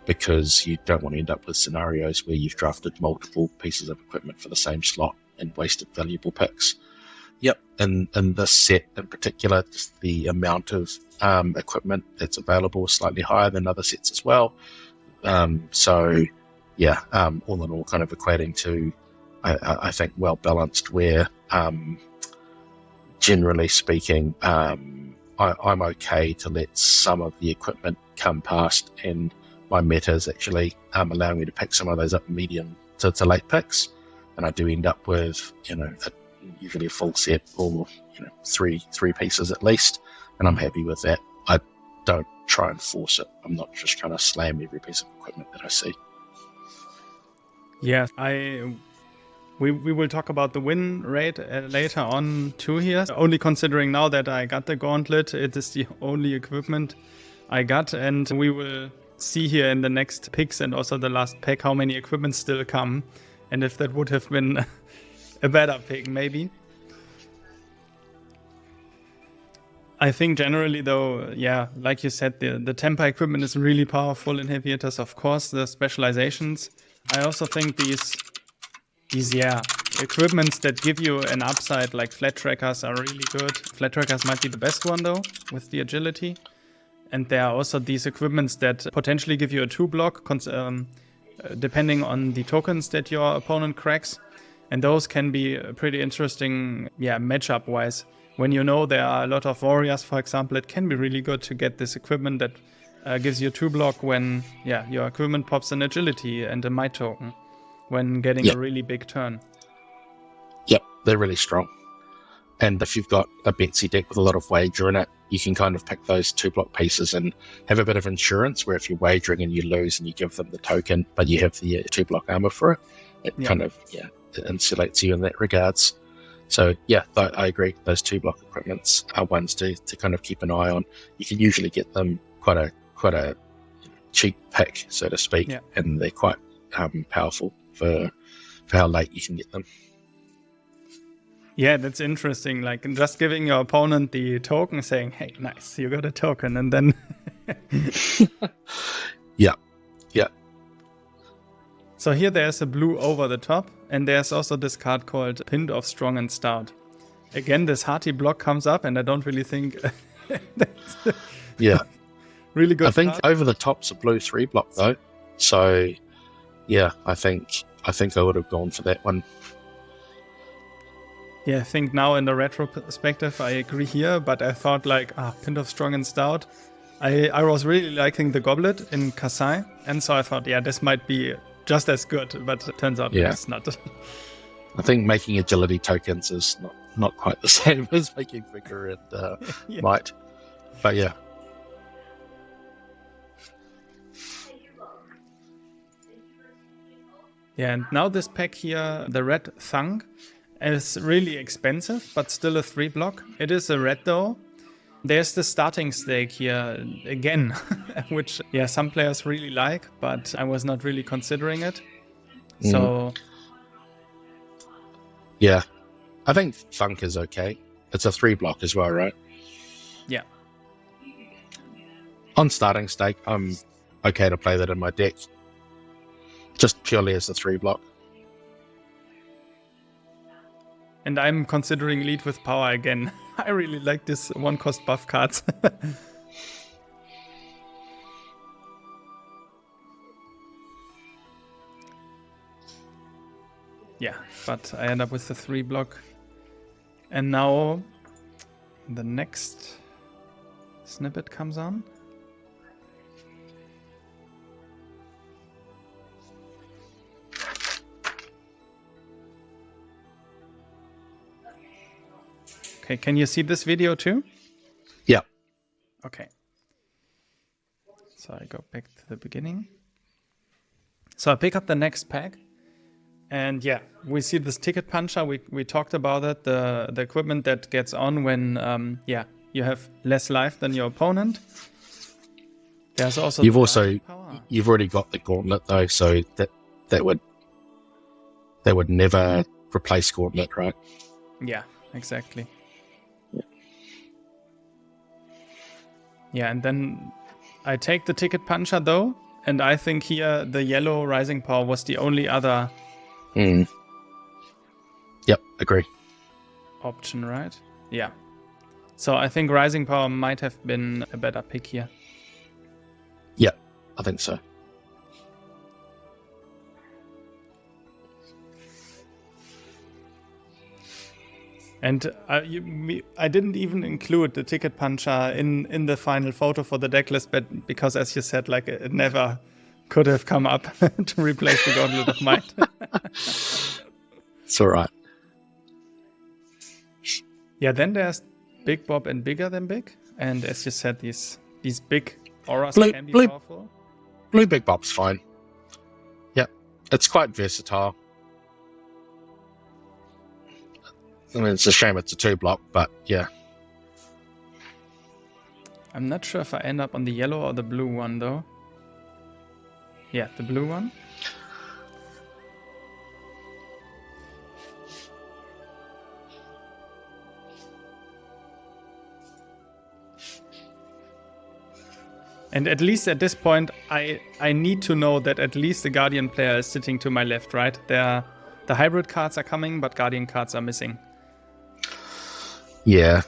because you don't want to end up with scenarios where you've drafted multiple pieces of equipment for the same slot and wasted valuable picks. Yep, and this set in particular, just the amount of equipment that's available is slightly higher than other sets as well. So yeah, all in all, kind of equating to, I think, well balanced. Where generally speaking, I'm okay to let some of the equipment come past, and my meta is actually allowing me to pick some of those up medium to late picks, and I do end up with usually a full set or three pieces at least, and I'm happy with that. I don't try and force it. I'm not just trying to slam every piece of equipment that I see. Yeah, we will talk about the win rate later on too here. Only considering now that I got the gauntlet, it is the only equipment I got, and we will see here in the next picks and also the last pack how many equipments still come, and if that would have been a better pick, maybe. I think generally though, like you said, the temper equipment is really powerful in heavy hitters, of course, the specializations. I also think these equipments that give you an upside, like flat trackers, are really good. Flat trackers might be the best one though, with the agility. And there are also these equipments that potentially give you a 2 block, depending on the tokens that your opponent cracks. And those can be pretty interesting, matchup wise. When you know there are a lot of warriors, for example, it can be really good to get this equipment that gives you 2-block when your equipment pops an agility and a might token when getting a really big turn. Yep, they're really strong. And if you've got a Betsy deck with a lot of wager in it, you can kind of pick those 2-block pieces and have a bit of insurance where if you're wagering and you lose and you give them the token, but you have the 2-block armor for it, it kind of, it insulates you in that regards. So, I agree. Those 2-block equipments are ones to kind of keep an eye on. You can usually get them quite a cheap pick, so to speak, and they're quite powerful for how late you can get them. Yeah, that's interesting. Like just giving your opponent the token, saying, "Hey, nice, you got a token," and then yeah. So here there's a blue over the top, and there's also this card called Pinned of Strong and Stout. Again, this hearty block comes up, and I don't really think that's really good. I think card. over the top's a blue 3-block though, so I think I would have gone for that one. Yeah, I think now in the retro perspective, I agree here, but I thought Pinned of Strong and Stout. I was really liking the Goblet in Kasai, and so I thought, this might be just as good, but it turns out it's not. I think making agility tokens is not quite the same as making vigor and might, but yeah. Yeah, and now this pack here, the red Thung, is really expensive, but still a 3-block. It is a red though. There's the starting stake here again, which some players really like, but I was not really considering it. So I think Thunk is okay. It's a 3-block as well, right? Yeah. On starting stake, I'm okay to play that in my deck, just purely as a 3-block. And I'm considering Lead with Power again. I really like this 1-cost buff cards. But I end up with the 3-block. And now the next snippet comes on. Okay, can you see this video too? Yeah. Okay. So I go back to the beginning. So I pick up the next pack. And we see this ticket puncher. We talked about it. The equipment that gets on when you have less life than your opponent. There's also you've already got the gauntlet though, so that would never replace gauntlet, right? Yeah, exactly. Yeah, and then I take the ticket puncher though, and I think here the yellow rising power was the only other Yep, agree. option, right? Yeah. So I think rising power might have been a better pick here. Yeah, I think so. And I didn't even include the ticket puncher in the final photo for the deck list, but because, as you said, it never could have come up to replace the Gauntlet of Might. It's all right. Yeah, then there's Big Bob and Bigger Than Big. And as you said, these big auras can be powerful. Blue Big Bob's fine. Yep, it's quite versatile. I mean, it's a shame it's a 2-block, but yeah. I'm not sure if I end up on the yellow or the blue one, though. Yeah, the blue one. And at least at this point, I need to know that at least the Guardian player is sitting to my left, right? The hybrid cards are coming, but Guardian cards are missing. Yeah.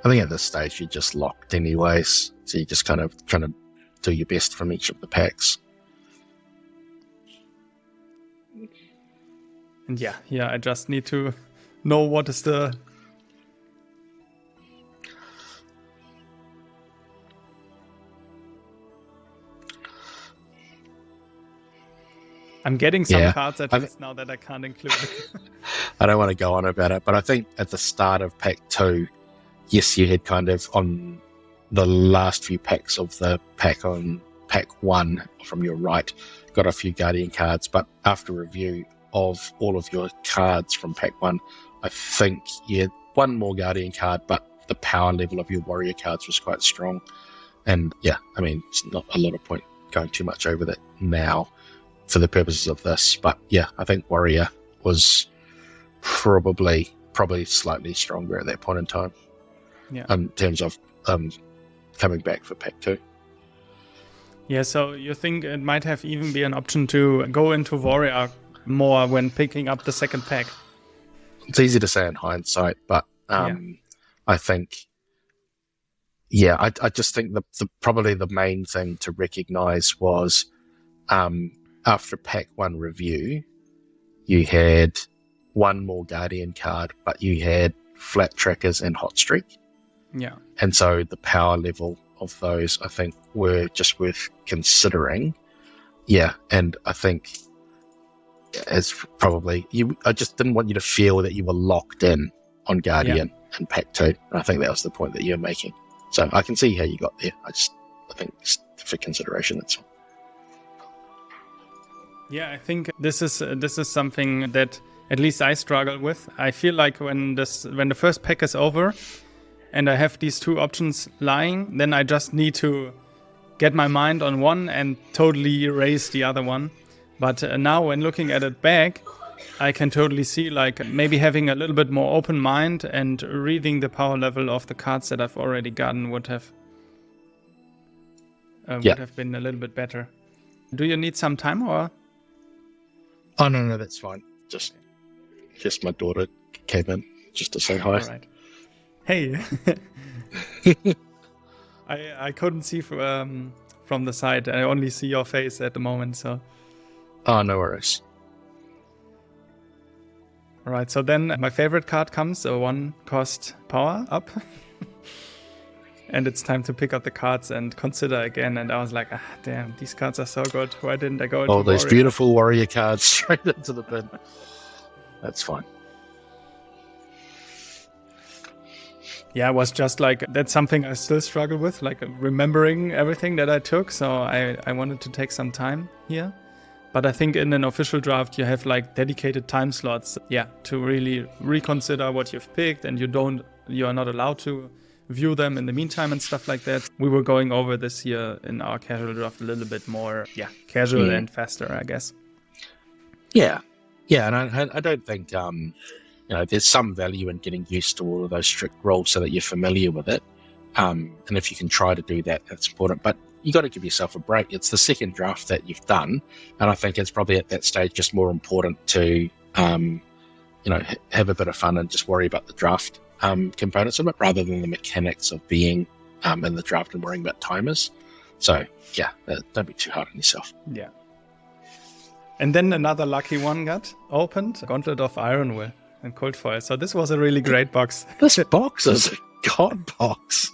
I think at this stage you're just locked anyways. So you're just kind of trying to do your best from each of the packs. And yeah, I just need to know what is the... I'm getting some cards at least now that I can't include. I don't want to go on about it, but I think at the start of pack 2, yes, you had kind of on the last few packs of the pack on pack 1 from your right, got a few Guardian cards, but after review of all of your cards from pack 1, I think you had one more Guardian card, but the power level of your Warrior cards was quite strong. And yeah, I mean, it's not a lot of point going too much over that now for the purposes of this, but yeah, I think Warrior was probably slightly stronger at that point in time. Yeah. In terms of coming back for pack 2. Yeah, so you think it might have even be an option to go into Warrior more when picking up the second pack? It's easy to say in hindsight, but I think, I just think the probably the main thing to recognize was after pack 1 review, you had one more Guardian card, but you had Flat Trackers and Hot Streak. Yeah. And so the power level of those, I think, were just worth considering. Yeah, and I think as probably I just didn't want you to feel that you were locked in on Guardian in pack 2. And I think that was the point that you're making. So I can see how you got there. I think it's for consideration. That's all. Yeah, I think this is something that at least I struggle with. I feel like when the first pack is over and I have these two options lying, then I just need to get my mind on one and totally erase the other one. But now when looking at it back, I can totally see like maybe having a little bit more open mind and reading the power level of the cards that I've already gotten would have been a little bit better. Do you need some time or? Oh, no, that's fine. Just my daughter came in just to say hi. All right. Hey. I couldn't see from the side. I only see your face at the moment, so. Oh, no worries. All right, so then my favorite card comes, a 1-cost power up. And it's time to pick up the cards and consider again. And I was like, damn, these cards are so good. Why didn't I go into all those Warrior? Beautiful Warrior cards straight into the bin. That's fine. Yeah, it was just like, that's something I still struggle with, like remembering everything that I took. So I wanted to take some time here. But I think in an official draft, you have like dedicated time slots, to really reconsider what you've picked, and you are not allowed to view them in the meantime and stuff like that. We were going over this here in our casual draft a little bit more, casual and faster, I guess. Yeah, and I don't think there's some value in getting used to all of those strict rules so that you're familiar with it. And if you can try to do that, that's important. But you got to give yourself a break. It's the second draft that you've done, and I think it's probably at that stage just more important to have a bit of fun and just worry about the draft components of it rather than the mechanics of being in the draft and worrying about timers. So don't be too hard on yourself. Yeah. And then another lucky one got opened, Gauntlet of Ironwill and Cold Foil. So this was a really great box. This box is a god box.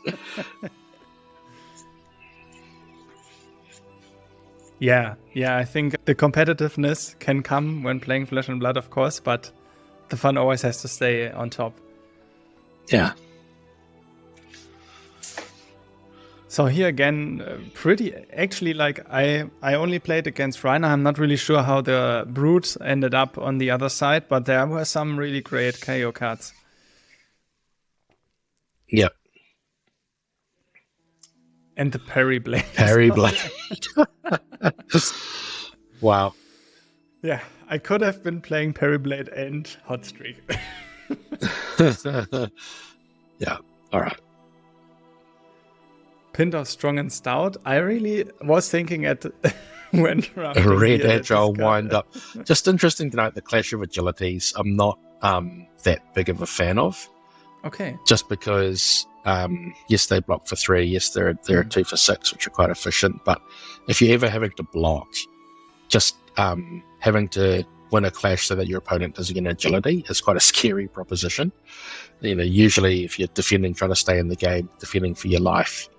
Yeah, I think the competitiveness can come when playing Flesh and Blood, of course, but the fun always has to stay on top. Yeah. So here again, I only played against Reiner. I'm not really sure how the Brutes ended up on the other side, but there were some really great KO cards. Yep. And the Parry Blade. Parry Blade. Wow. Yeah, I could have been playing Parry Blade and Hot Streak. Yeah, all right. Pinto Strong and Stout. I really was thinking when drafting a red agile wind up. Just interesting to note the Clash of Agilities I'm not that big of a fan of. Okay. Just because yes, they block for 3. Yes, there are 2 for 6, which are quite efficient. But if you're ever having to block, just having to win a clash so that your opponent doesn't get agility is quite a scary proposition. Usually if you're defending, trying to stay in the game, defending for your life,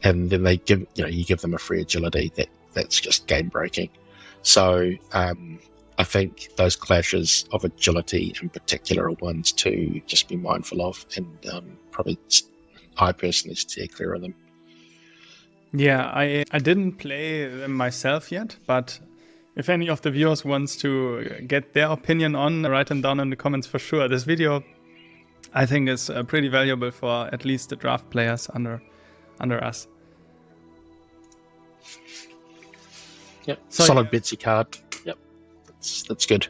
and then you give them a free agility, that's just game breaking. So I think those clashes of agility in particular are ones to just be mindful of, and probably I personally steer clear of them. Yeah, I didn't play them myself yet, but if any of the viewers wants to get their opinion on, write them down in the comments for sure. This video, I think, is pretty valuable for at least the draft players under us. Yep, so, solid Betsy card. Yep, that's good.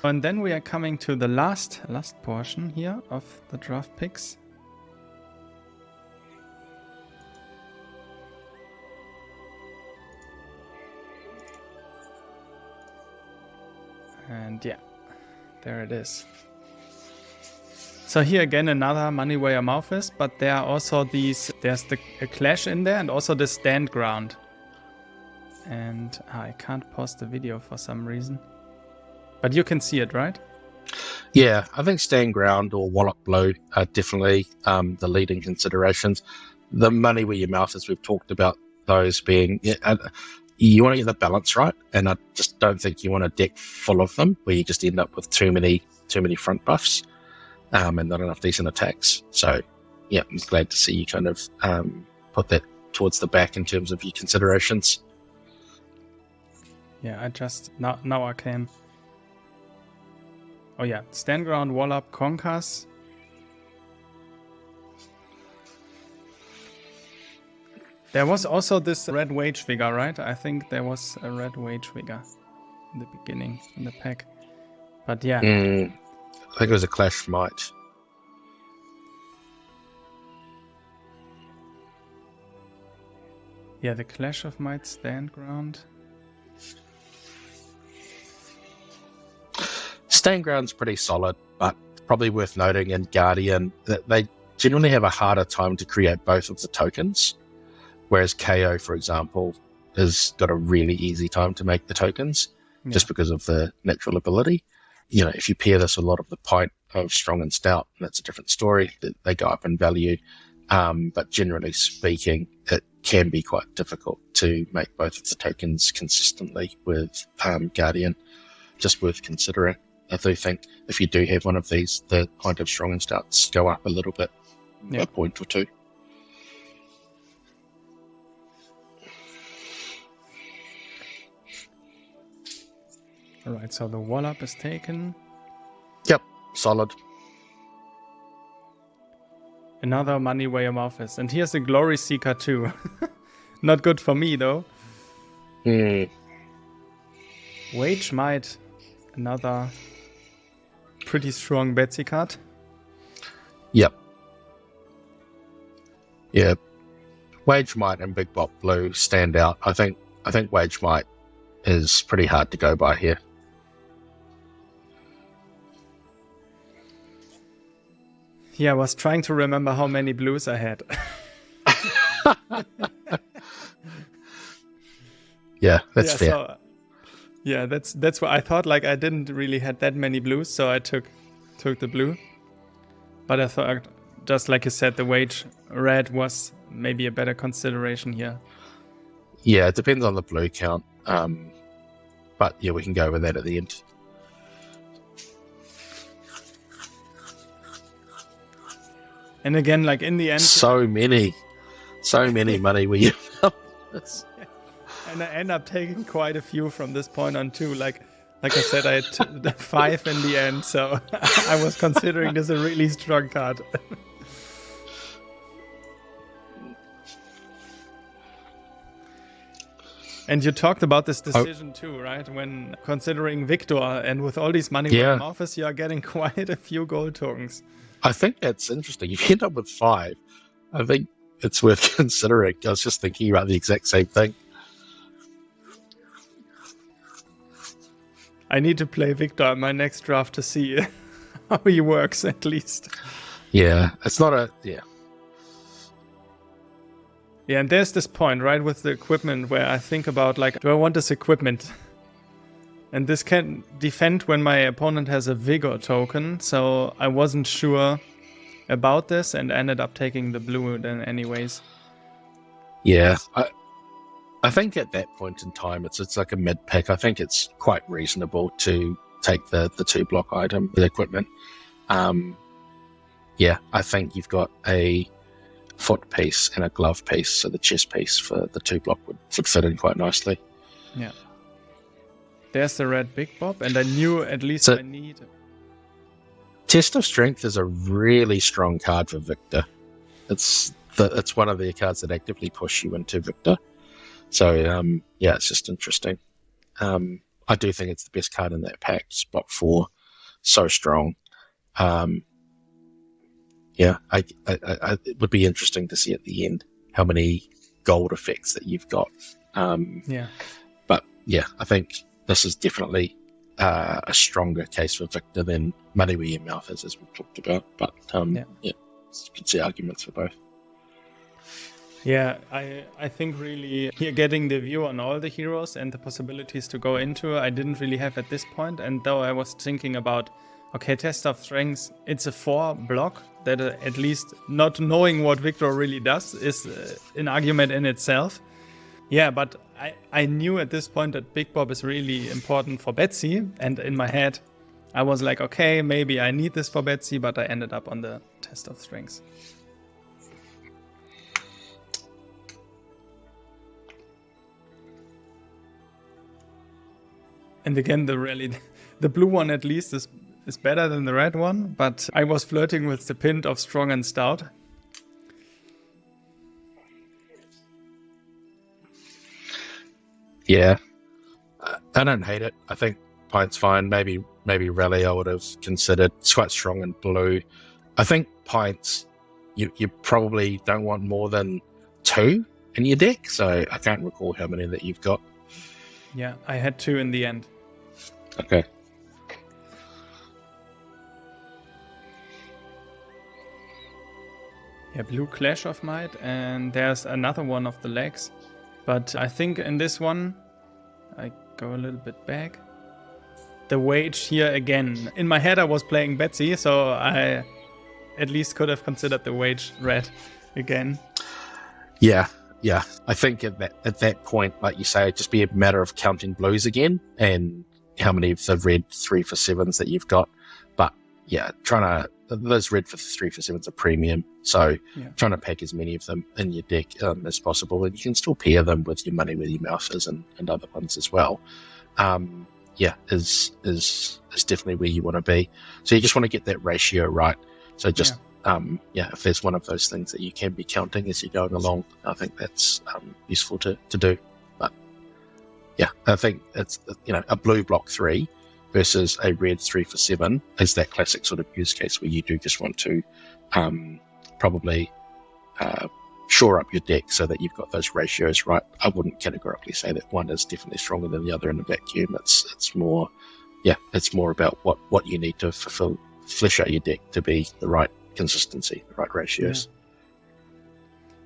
And then we are coming to the last portion here of the draft picks. And yeah, there it is. So here again, another money where your mouth is, but there are also there's a clash in there and also the stand ground. And I can't pause the video for some reason. But you can see it, right? Yeah, I think stand ground or wallop blow are definitely the leading considerations. The money where your mouth is, we've talked about those being... you want to get the balance right, and I just don't think you want a deck full of them where you just end up with too many front buffs and not enough decent attacks. So, yeah, I'm glad to see you kind of put that towards the back in terms of your considerations. Yeah, I just now I can. Oh yeah, stand ground, wallop, conquers. There was also this red wage figure, right? I think there was a red wage figure in the beginning in the pack. But yeah. I think it was a Clash Might. Yeah, the Clash of Might stand ground. Stand ground's pretty solid, but probably worth noting in Guardian that they generally have a harder time to create both of the tokens. Whereas KO, for example, has got a really easy time to make the tokens just because of the natural ability. If you pair this with a lot of the point of Strong and Stout, that's a different story. They go up in value. But generally speaking, it can be quite difficult to make both of the tokens consistently with Guardian. Just worth considering. I do think if you do have one of these, the point of Strong and Stouts go up a little bit, a point or two. Alright, so the wallop is taken. Yep, solid. Another money where your mouth is. And here's the Glory Seeker too. Not good for me though. Wage Might. Another pretty strong Betsy card. Yep. Yeah. Wage Might and Big Bot Blue stand out. I think Wage Might is pretty hard to go by here. Yeah, I was trying to remember how many blues I had. Yeah, that's fair. So, yeah, that's what I thought. Like I didn't really had that many blues, so I took the blue. But I thought, just like you said, the wage red was maybe a better consideration here. Yeah, it depends on the blue count. But yeah, we can go with that at the end. And again, like in the end, so many money were you? And I end up taking quite a few from this point on too. Like I said, I had 5 in the end, so I was considering this a really strong card. And you talked about this decision too, right? When considering Victor, and with all these money from office, you are getting quite a few gold tokens. I think that's interesting. You end up with 5. I think it's worth considering. I was just thinking about the exact same thing. I need to play Victor in my next draft to see how he works, at least. Yeah, it's not a... Yeah. Yeah, and there's this point, right, with the equipment where I think about, like, do I want this equipment? And this can defend when my opponent has a Vigor token, so I wasn't sure about this and ended up taking the blue then anyways. Yeah, I think at that point in time, it's like a mid pick. I think it's quite reasonable to take the 2-block item, the equipment. Yeah, I think you've got a foot piece and a glove piece, so the chest piece for the 2-block would fit in quite nicely. Yeah. There's the red Big Bob, and I knew at least So, I need... Test of Strength is a really strong card for Victor. It's one of the cards that actively push you into Victor. So, yeah, it's just interesting. I do think it's the best card in that pack, spot 4. So strong. Yeah, it would be interesting to see at the end how many gold effects that you've got. Yeah. But, yeah, I think this is definitely a stronger case for Victor than Money Where Your Mouth is, as we've talked about. But, yeah, you can see arguments for both. Yeah, I think really here getting the view on all the heroes and the possibilities to go into, I didn't really have at this point. And though I was thinking about, okay, Test of Strengths, it's a 4-block that at least not knowing what Victor really does is an argument in itself. Yeah, but I knew at this point that Big Bob is really important for Betsy. And in my head, I was like, okay, maybe I need this for Betsy, but I ended up on the Test of Strengths. And again, the blue one at least is better than the red one, but I was flirting with the pint of strong and stout. Yeah, I don't hate it. I think Pint's fine. Maybe Rally I would have considered. It's quite strong in blue. I think Pints, you probably don't want more than 2 in your deck, so I can't recall how many that you've got. Yeah, I had 2 in the end. Okay. Yeah, blue Clash of Might, and there's another one of the legs. But I think in this one, I go a little bit back. The Wage here again. In my head I was playing Betsy, so I at least could have considered the Wage red again. Yeah. I think at that point, like you say, it'd just be a matter of counting blues again and how many of the red 3 for 7s that you've got. But yeah, those red for 3 for 7s are premium, so trying to pack as many of them in your deck as possible, and you can still pair them with your Money Where Your Mouth is and other ones as well. Is definitely where you want to be. So you just want to get that ratio right. So just if there's one of those things that you can be counting as you're going along, I think that's useful to do. But yeah, I think it's a blue block 3 versus a red 3 for 7 is that classic sort of use case where you do just want to probably shore up your deck so that you've got those ratios right. I wouldn't categorically say that one is definitely stronger than the other in a vacuum. It's more about what you need to flesh out your deck to be the right consistency, the right ratios.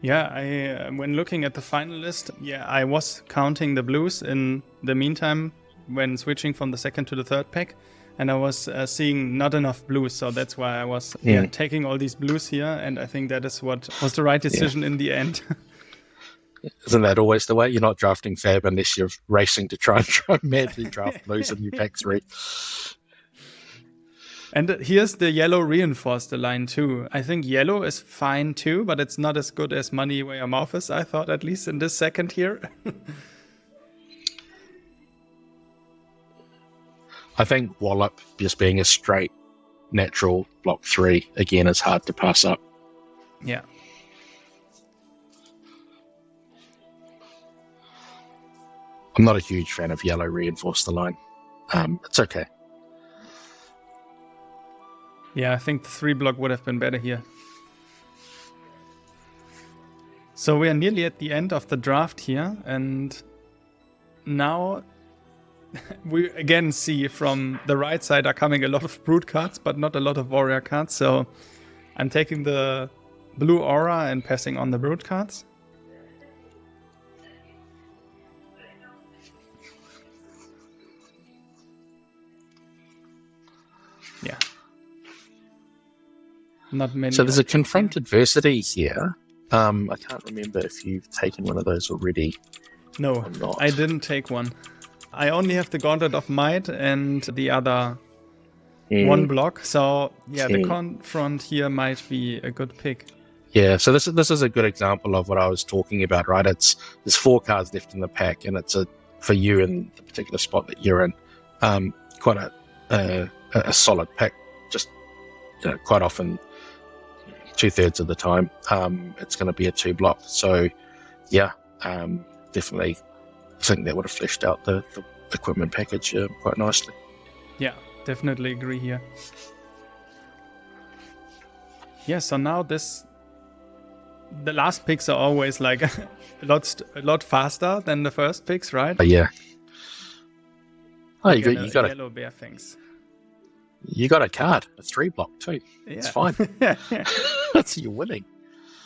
Yeah, I when looking at the final list, I was counting the blues in the meantime when switching from the second to the third pack, and I was seeing not enough blues, so that's why I was taking all these blues here, and I think that is what was the right decision in the end. Isn't that always the way? You're not drafting Fab unless you're racing to try and madly draft blues in your pack 3. And here's the yellow reinforced the line too. I think yellow is fine too, but it's not as good as Money Where Your Mouth is, I thought, at least in this second here. I think Wallop just being a straight natural block 3 again is hard to pass up. Yeah. I'm not a huge fan of yellow reinforce the line. It's okay. Yeah, I think the 3-block would have been better here. So we are nearly at the end of the draft here, and now we again see from the right side are coming a lot of Brute cards, but not a lot of Warrior cards. So I'm taking the blue Aura and passing on the Brute cards. not many. So there's a options Confront Adversity here. I can't remember if you've taken one of those already. No, or not. I didn't take one. I only have the Gauntlet of Might and the other one block. So yeah, the Confront here might be a good pick. Yeah, so this is a good example of what I was talking about, right? There's 4 cards left in the pack, and it's for you in the particular spot that you're in, quite a solid pick. Just quite often, 2/3 of the time, it's going to be a 2 block. So yeah, definitely, I think that would have fleshed out the equipment package quite nicely. Yeah, definitely agree here. Yeah, so now the last picks are always like a lot faster than the first picks, right? Yeah. Oh, Like you got yellow bear things. You got a card, a 3 block too. Yeah. It's fine. That's you're winning.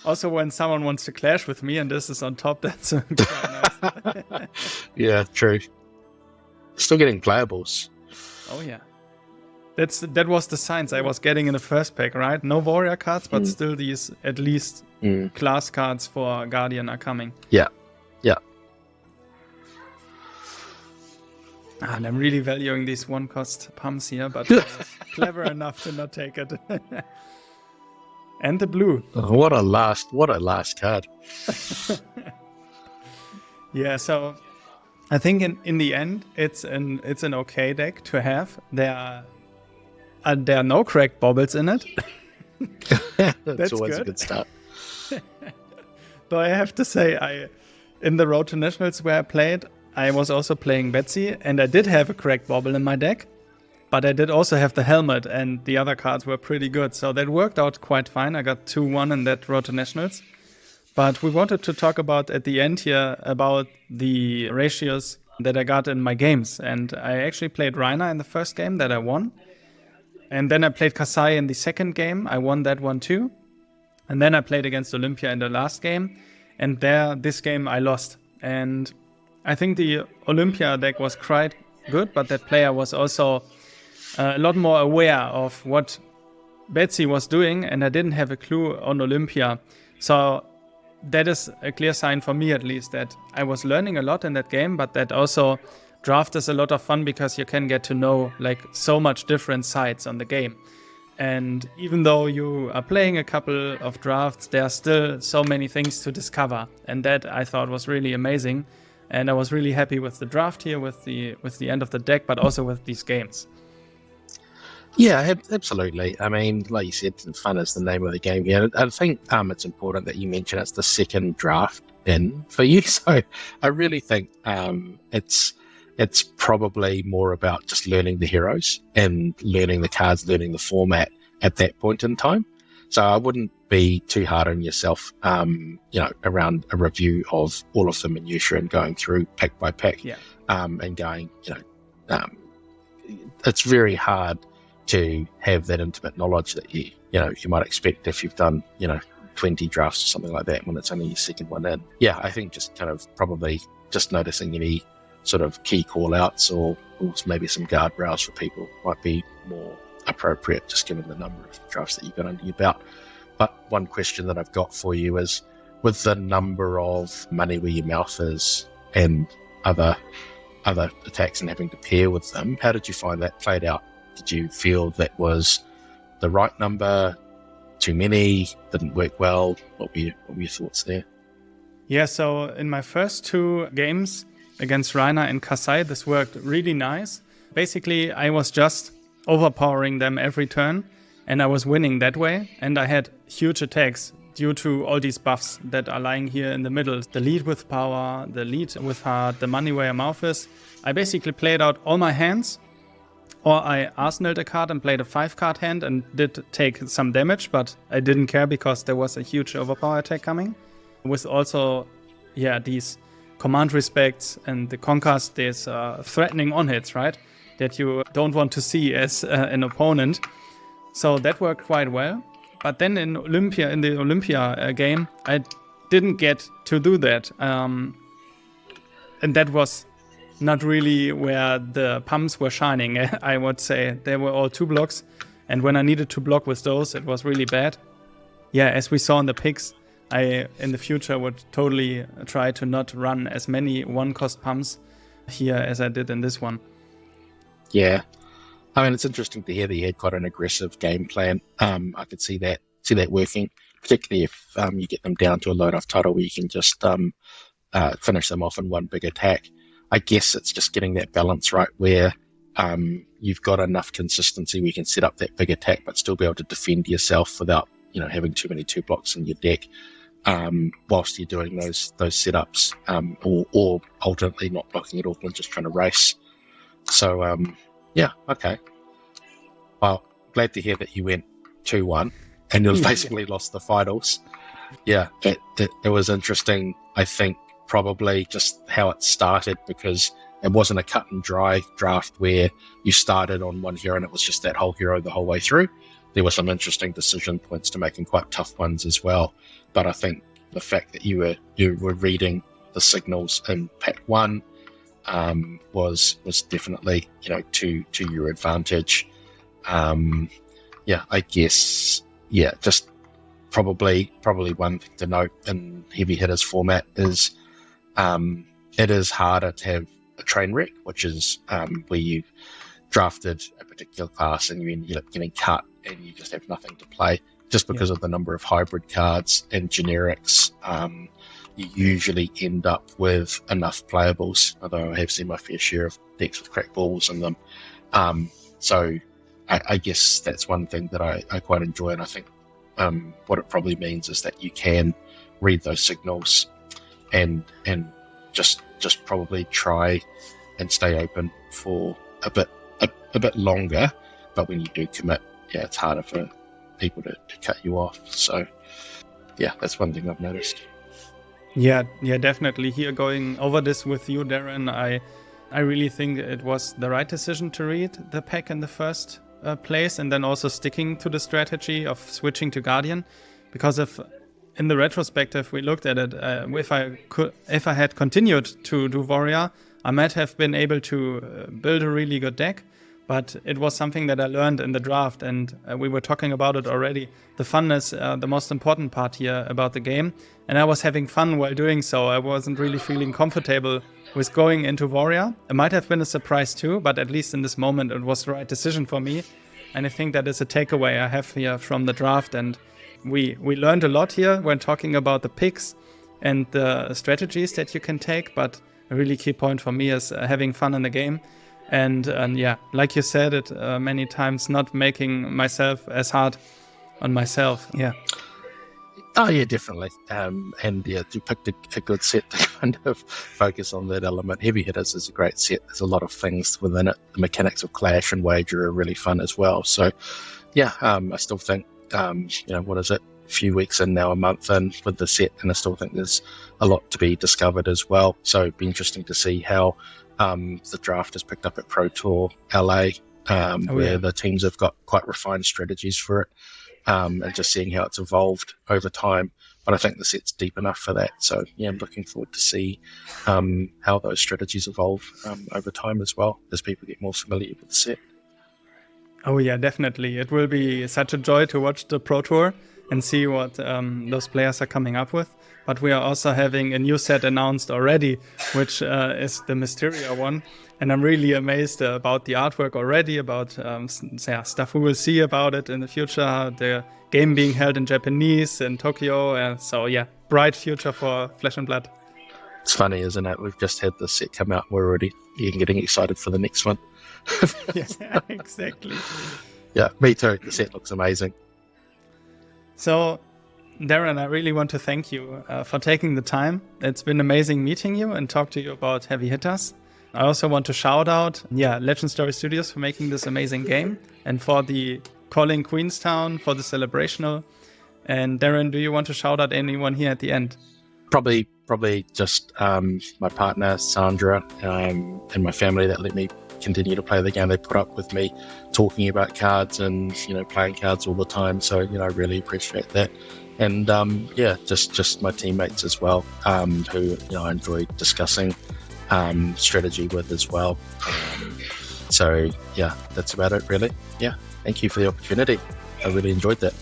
Also, when someone wants to clash with me and this is on top, that's quite nice. Yeah, true. Still getting playables. Oh yeah. That was the signs I was getting in the first pack, right? No warrior cards, but still these at least class cards for Guardian are coming. Yeah. And I'm really valuing these 1-cost pumps here, but I was clever enough to not take it. And the blue. Oh, what a last card. Yeah, so I think in the end it's an okay deck to have. There are no cracked baubles in it. That's always good. a good start. Though I have to say, in the Road to Nationals where I played, I was also playing Betsy, and I did have a cracked bauble in my deck, but I did also have the helmet, and the other cards were pretty good, so that worked out quite fine. I got 2-1 in that Road to Nationals. But we wanted to talk about at the end here about the ratios that I got in my games, and I actually played Rainer in the first game that I won. And then I played Kasai in the second game. I won that one too. And then I played against Olympia in the last game. And this game I lost. And I think the Olympia deck was quite good, but that player was also a lot more aware of what Betsy was doing. And I didn't have a clue on Olympia. So that is a clear sign for me, at least, that I was learning a lot in that game, but that also draft is a lot of fun because you can get to know like so much different sides on the game. And even though you are playing a couple of drafts, there are still so many things to discover. And that I thought was really amazing. And I was really happy with the draft here, with the end of the deck, but also with these games. Yeah, absolutely. I mean, like you said, fun is the name of the game here. I think it's important that you mention it's the second draft in for you. So I really think it's probably more about just learning the heroes and learning the cards, learning the format at that point in time. So I wouldn't be too hard on yourself, around a review of all of the minutiae and going through pick by pick, and going, it's very hard to have that intimate knowledge that you might expect if you've done, 20 drafts or something like that when it's only your second one in. Yeah, I think just kind of probably just noticing any sort of key call-outs or maybe some guardrails for people might be more appropriate, just given the number of drafts that you've got under your belt. But one question that I've got for you is, with the number of money where your mouth is and other attacks and having to pair with them, how did you find that played out? Did you feel that was the right number? Too many? Didn't work well? What were your thoughts there? Yeah, so in my first 2 games against Rainer and Kasai, this worked really nice. Basically, I was just overpowering them every turn, and I was winning that way. And I had huge attacks due to all these buffs that are lying here in the middle. The lead with power, the lead with heart, the money where your mouth is. I basically played out all my hands, or I arsenaled a card and played a 5-card hand and did take some damage, but I didn't care because there was a huge overpower attack coming. With also, these command respects and the conquest, there's threatening on-hits, right? That you don't want to see as an opponent. So that worked quite well. But then in the Olympia game, I didn't get to do that. And that was not really where the pumps were shining, I would say. They were all 2 blocks. And when I needed to block with those, it was really bad. Yeah, as we saw in the pics, I in the future would totally try to not run as many one-cost pumps here as I did in this one. Yeah. I mean, it's interesting to hear that you had quite an aggressive game plan. I could see that working, particularly if you get them down to a low enough total where you can just finish them off in one big attack. I guess it's just getting that balance right where you've got enough consistency where you can set up that big attack but still be able to defend yourself without having too many 2-blocks in your deck whilst you're doing those setups, or alternately not blocking at all and just trying to race. So yeah, okay. Well, glad to hear that you went 2-1 and you basically lost the finals. Yeah, it was interesting, I think, probably just how it started, because it wasn't a cut and dry draft where you started on one hero and it was just that whole hero the whole way through. There were some interesting decision points to make and quite tough ones as well. But I think the fact that you were reading the signals in pack 1 was definitely to your advantage. Yeah, I guess just probably one thing to note in heavy hitters format is it is harder to have a train wreck, which is where you've drafted a particular class and you end up getting cut and you just have nothing to play just because of the number of hybrid cards and generics. You usually end up with enough playables, although I have seen my fair share of decks with cracked balls in them. So I guess that's one thing that I quite enjoy, and I think what it probably means is that you can read those signals and just probably try and stay open for a bit longer. But when you do commit, it's harder for people to cut you off. So yeah, that's one thing I've noticed. Yeah, definitely. Here, going over this with you, Darryn, I really think it was the right decision to read the pack in the first place, and then also sticking to the strategy of switching to Guardian, because in the retrospective we looked at it, if I had continued to do Warrior, I might have been able to build a really good deck. But it was something that I learned in the draft, and we were talking about it already. The fun is the most important part here about the game, and I was having fun while doing so. I wasn't really feeling comfortable with going into Warrior. It might have been a surprise too, but at least in this moment it was the right decision for me. And I think that is a takeaway I have here from the draft. And we learned a lot here when talking about the picks and the strategies that you can take, but a really key point for me is having fun in the game. And yeah, like you said it many times, not making myself as hard on myself. Yeah. Oh yeah, definitely. And yeah, you picked a good set to kind of focus on that element. Heavy Hitters is a great set. There's a lot of things within it. The mechanics of Clash and Wager are really fun as well. So yeah, I still think, what is it? A few weeks in now, a month in with the set, and I still think there's a lot to be discovered as well. So it'd be interesting to see how the draft is picked up at Pro Tour LA, where the teams have got quite refined strategies for it, and just seeing how it's evolved over time. But I think the set's deep enough for that. So yeah, I'm looking forward to see how those strategies evolve over time as well, as people get more familiar with the set. Oh yeah, definitely. It will be such a joy to watch the Pro Tour and see what those players are coming up with. But we are also having a new set announced already, which is the Mysteria one. And I'm really amazed about the artwork already, about stuff we will see about it in the future, the game being held in Japanese in Tokyo. So yeah, bright future for Flesh and Blood. It's funny, isn't it? We've just had the set come out and we're already getting excited for the next one. Yeah, exactly. Yeah, me too. The set looks amazing. So, Darryn, I really want to thank you for taking the time. It's been amazing meeting you and talk to you about Heavy Hitters. I also want to shout out, Legend Story Studios for making this amazing game, and for the calling Queenstown for the celebrational. And Darryn, do you want to shout out anyone here at the end? Probably just my partner Sandra and my family that let me continue to play the game. They put up with me talking about cards and playing cards all the time. So I really appreciate that. And just my teammates as well, who I enjoy discussing strategy with as well. So yeah, that's about it really. Yeah, Thank you for the opportunity. I really enjoyed that.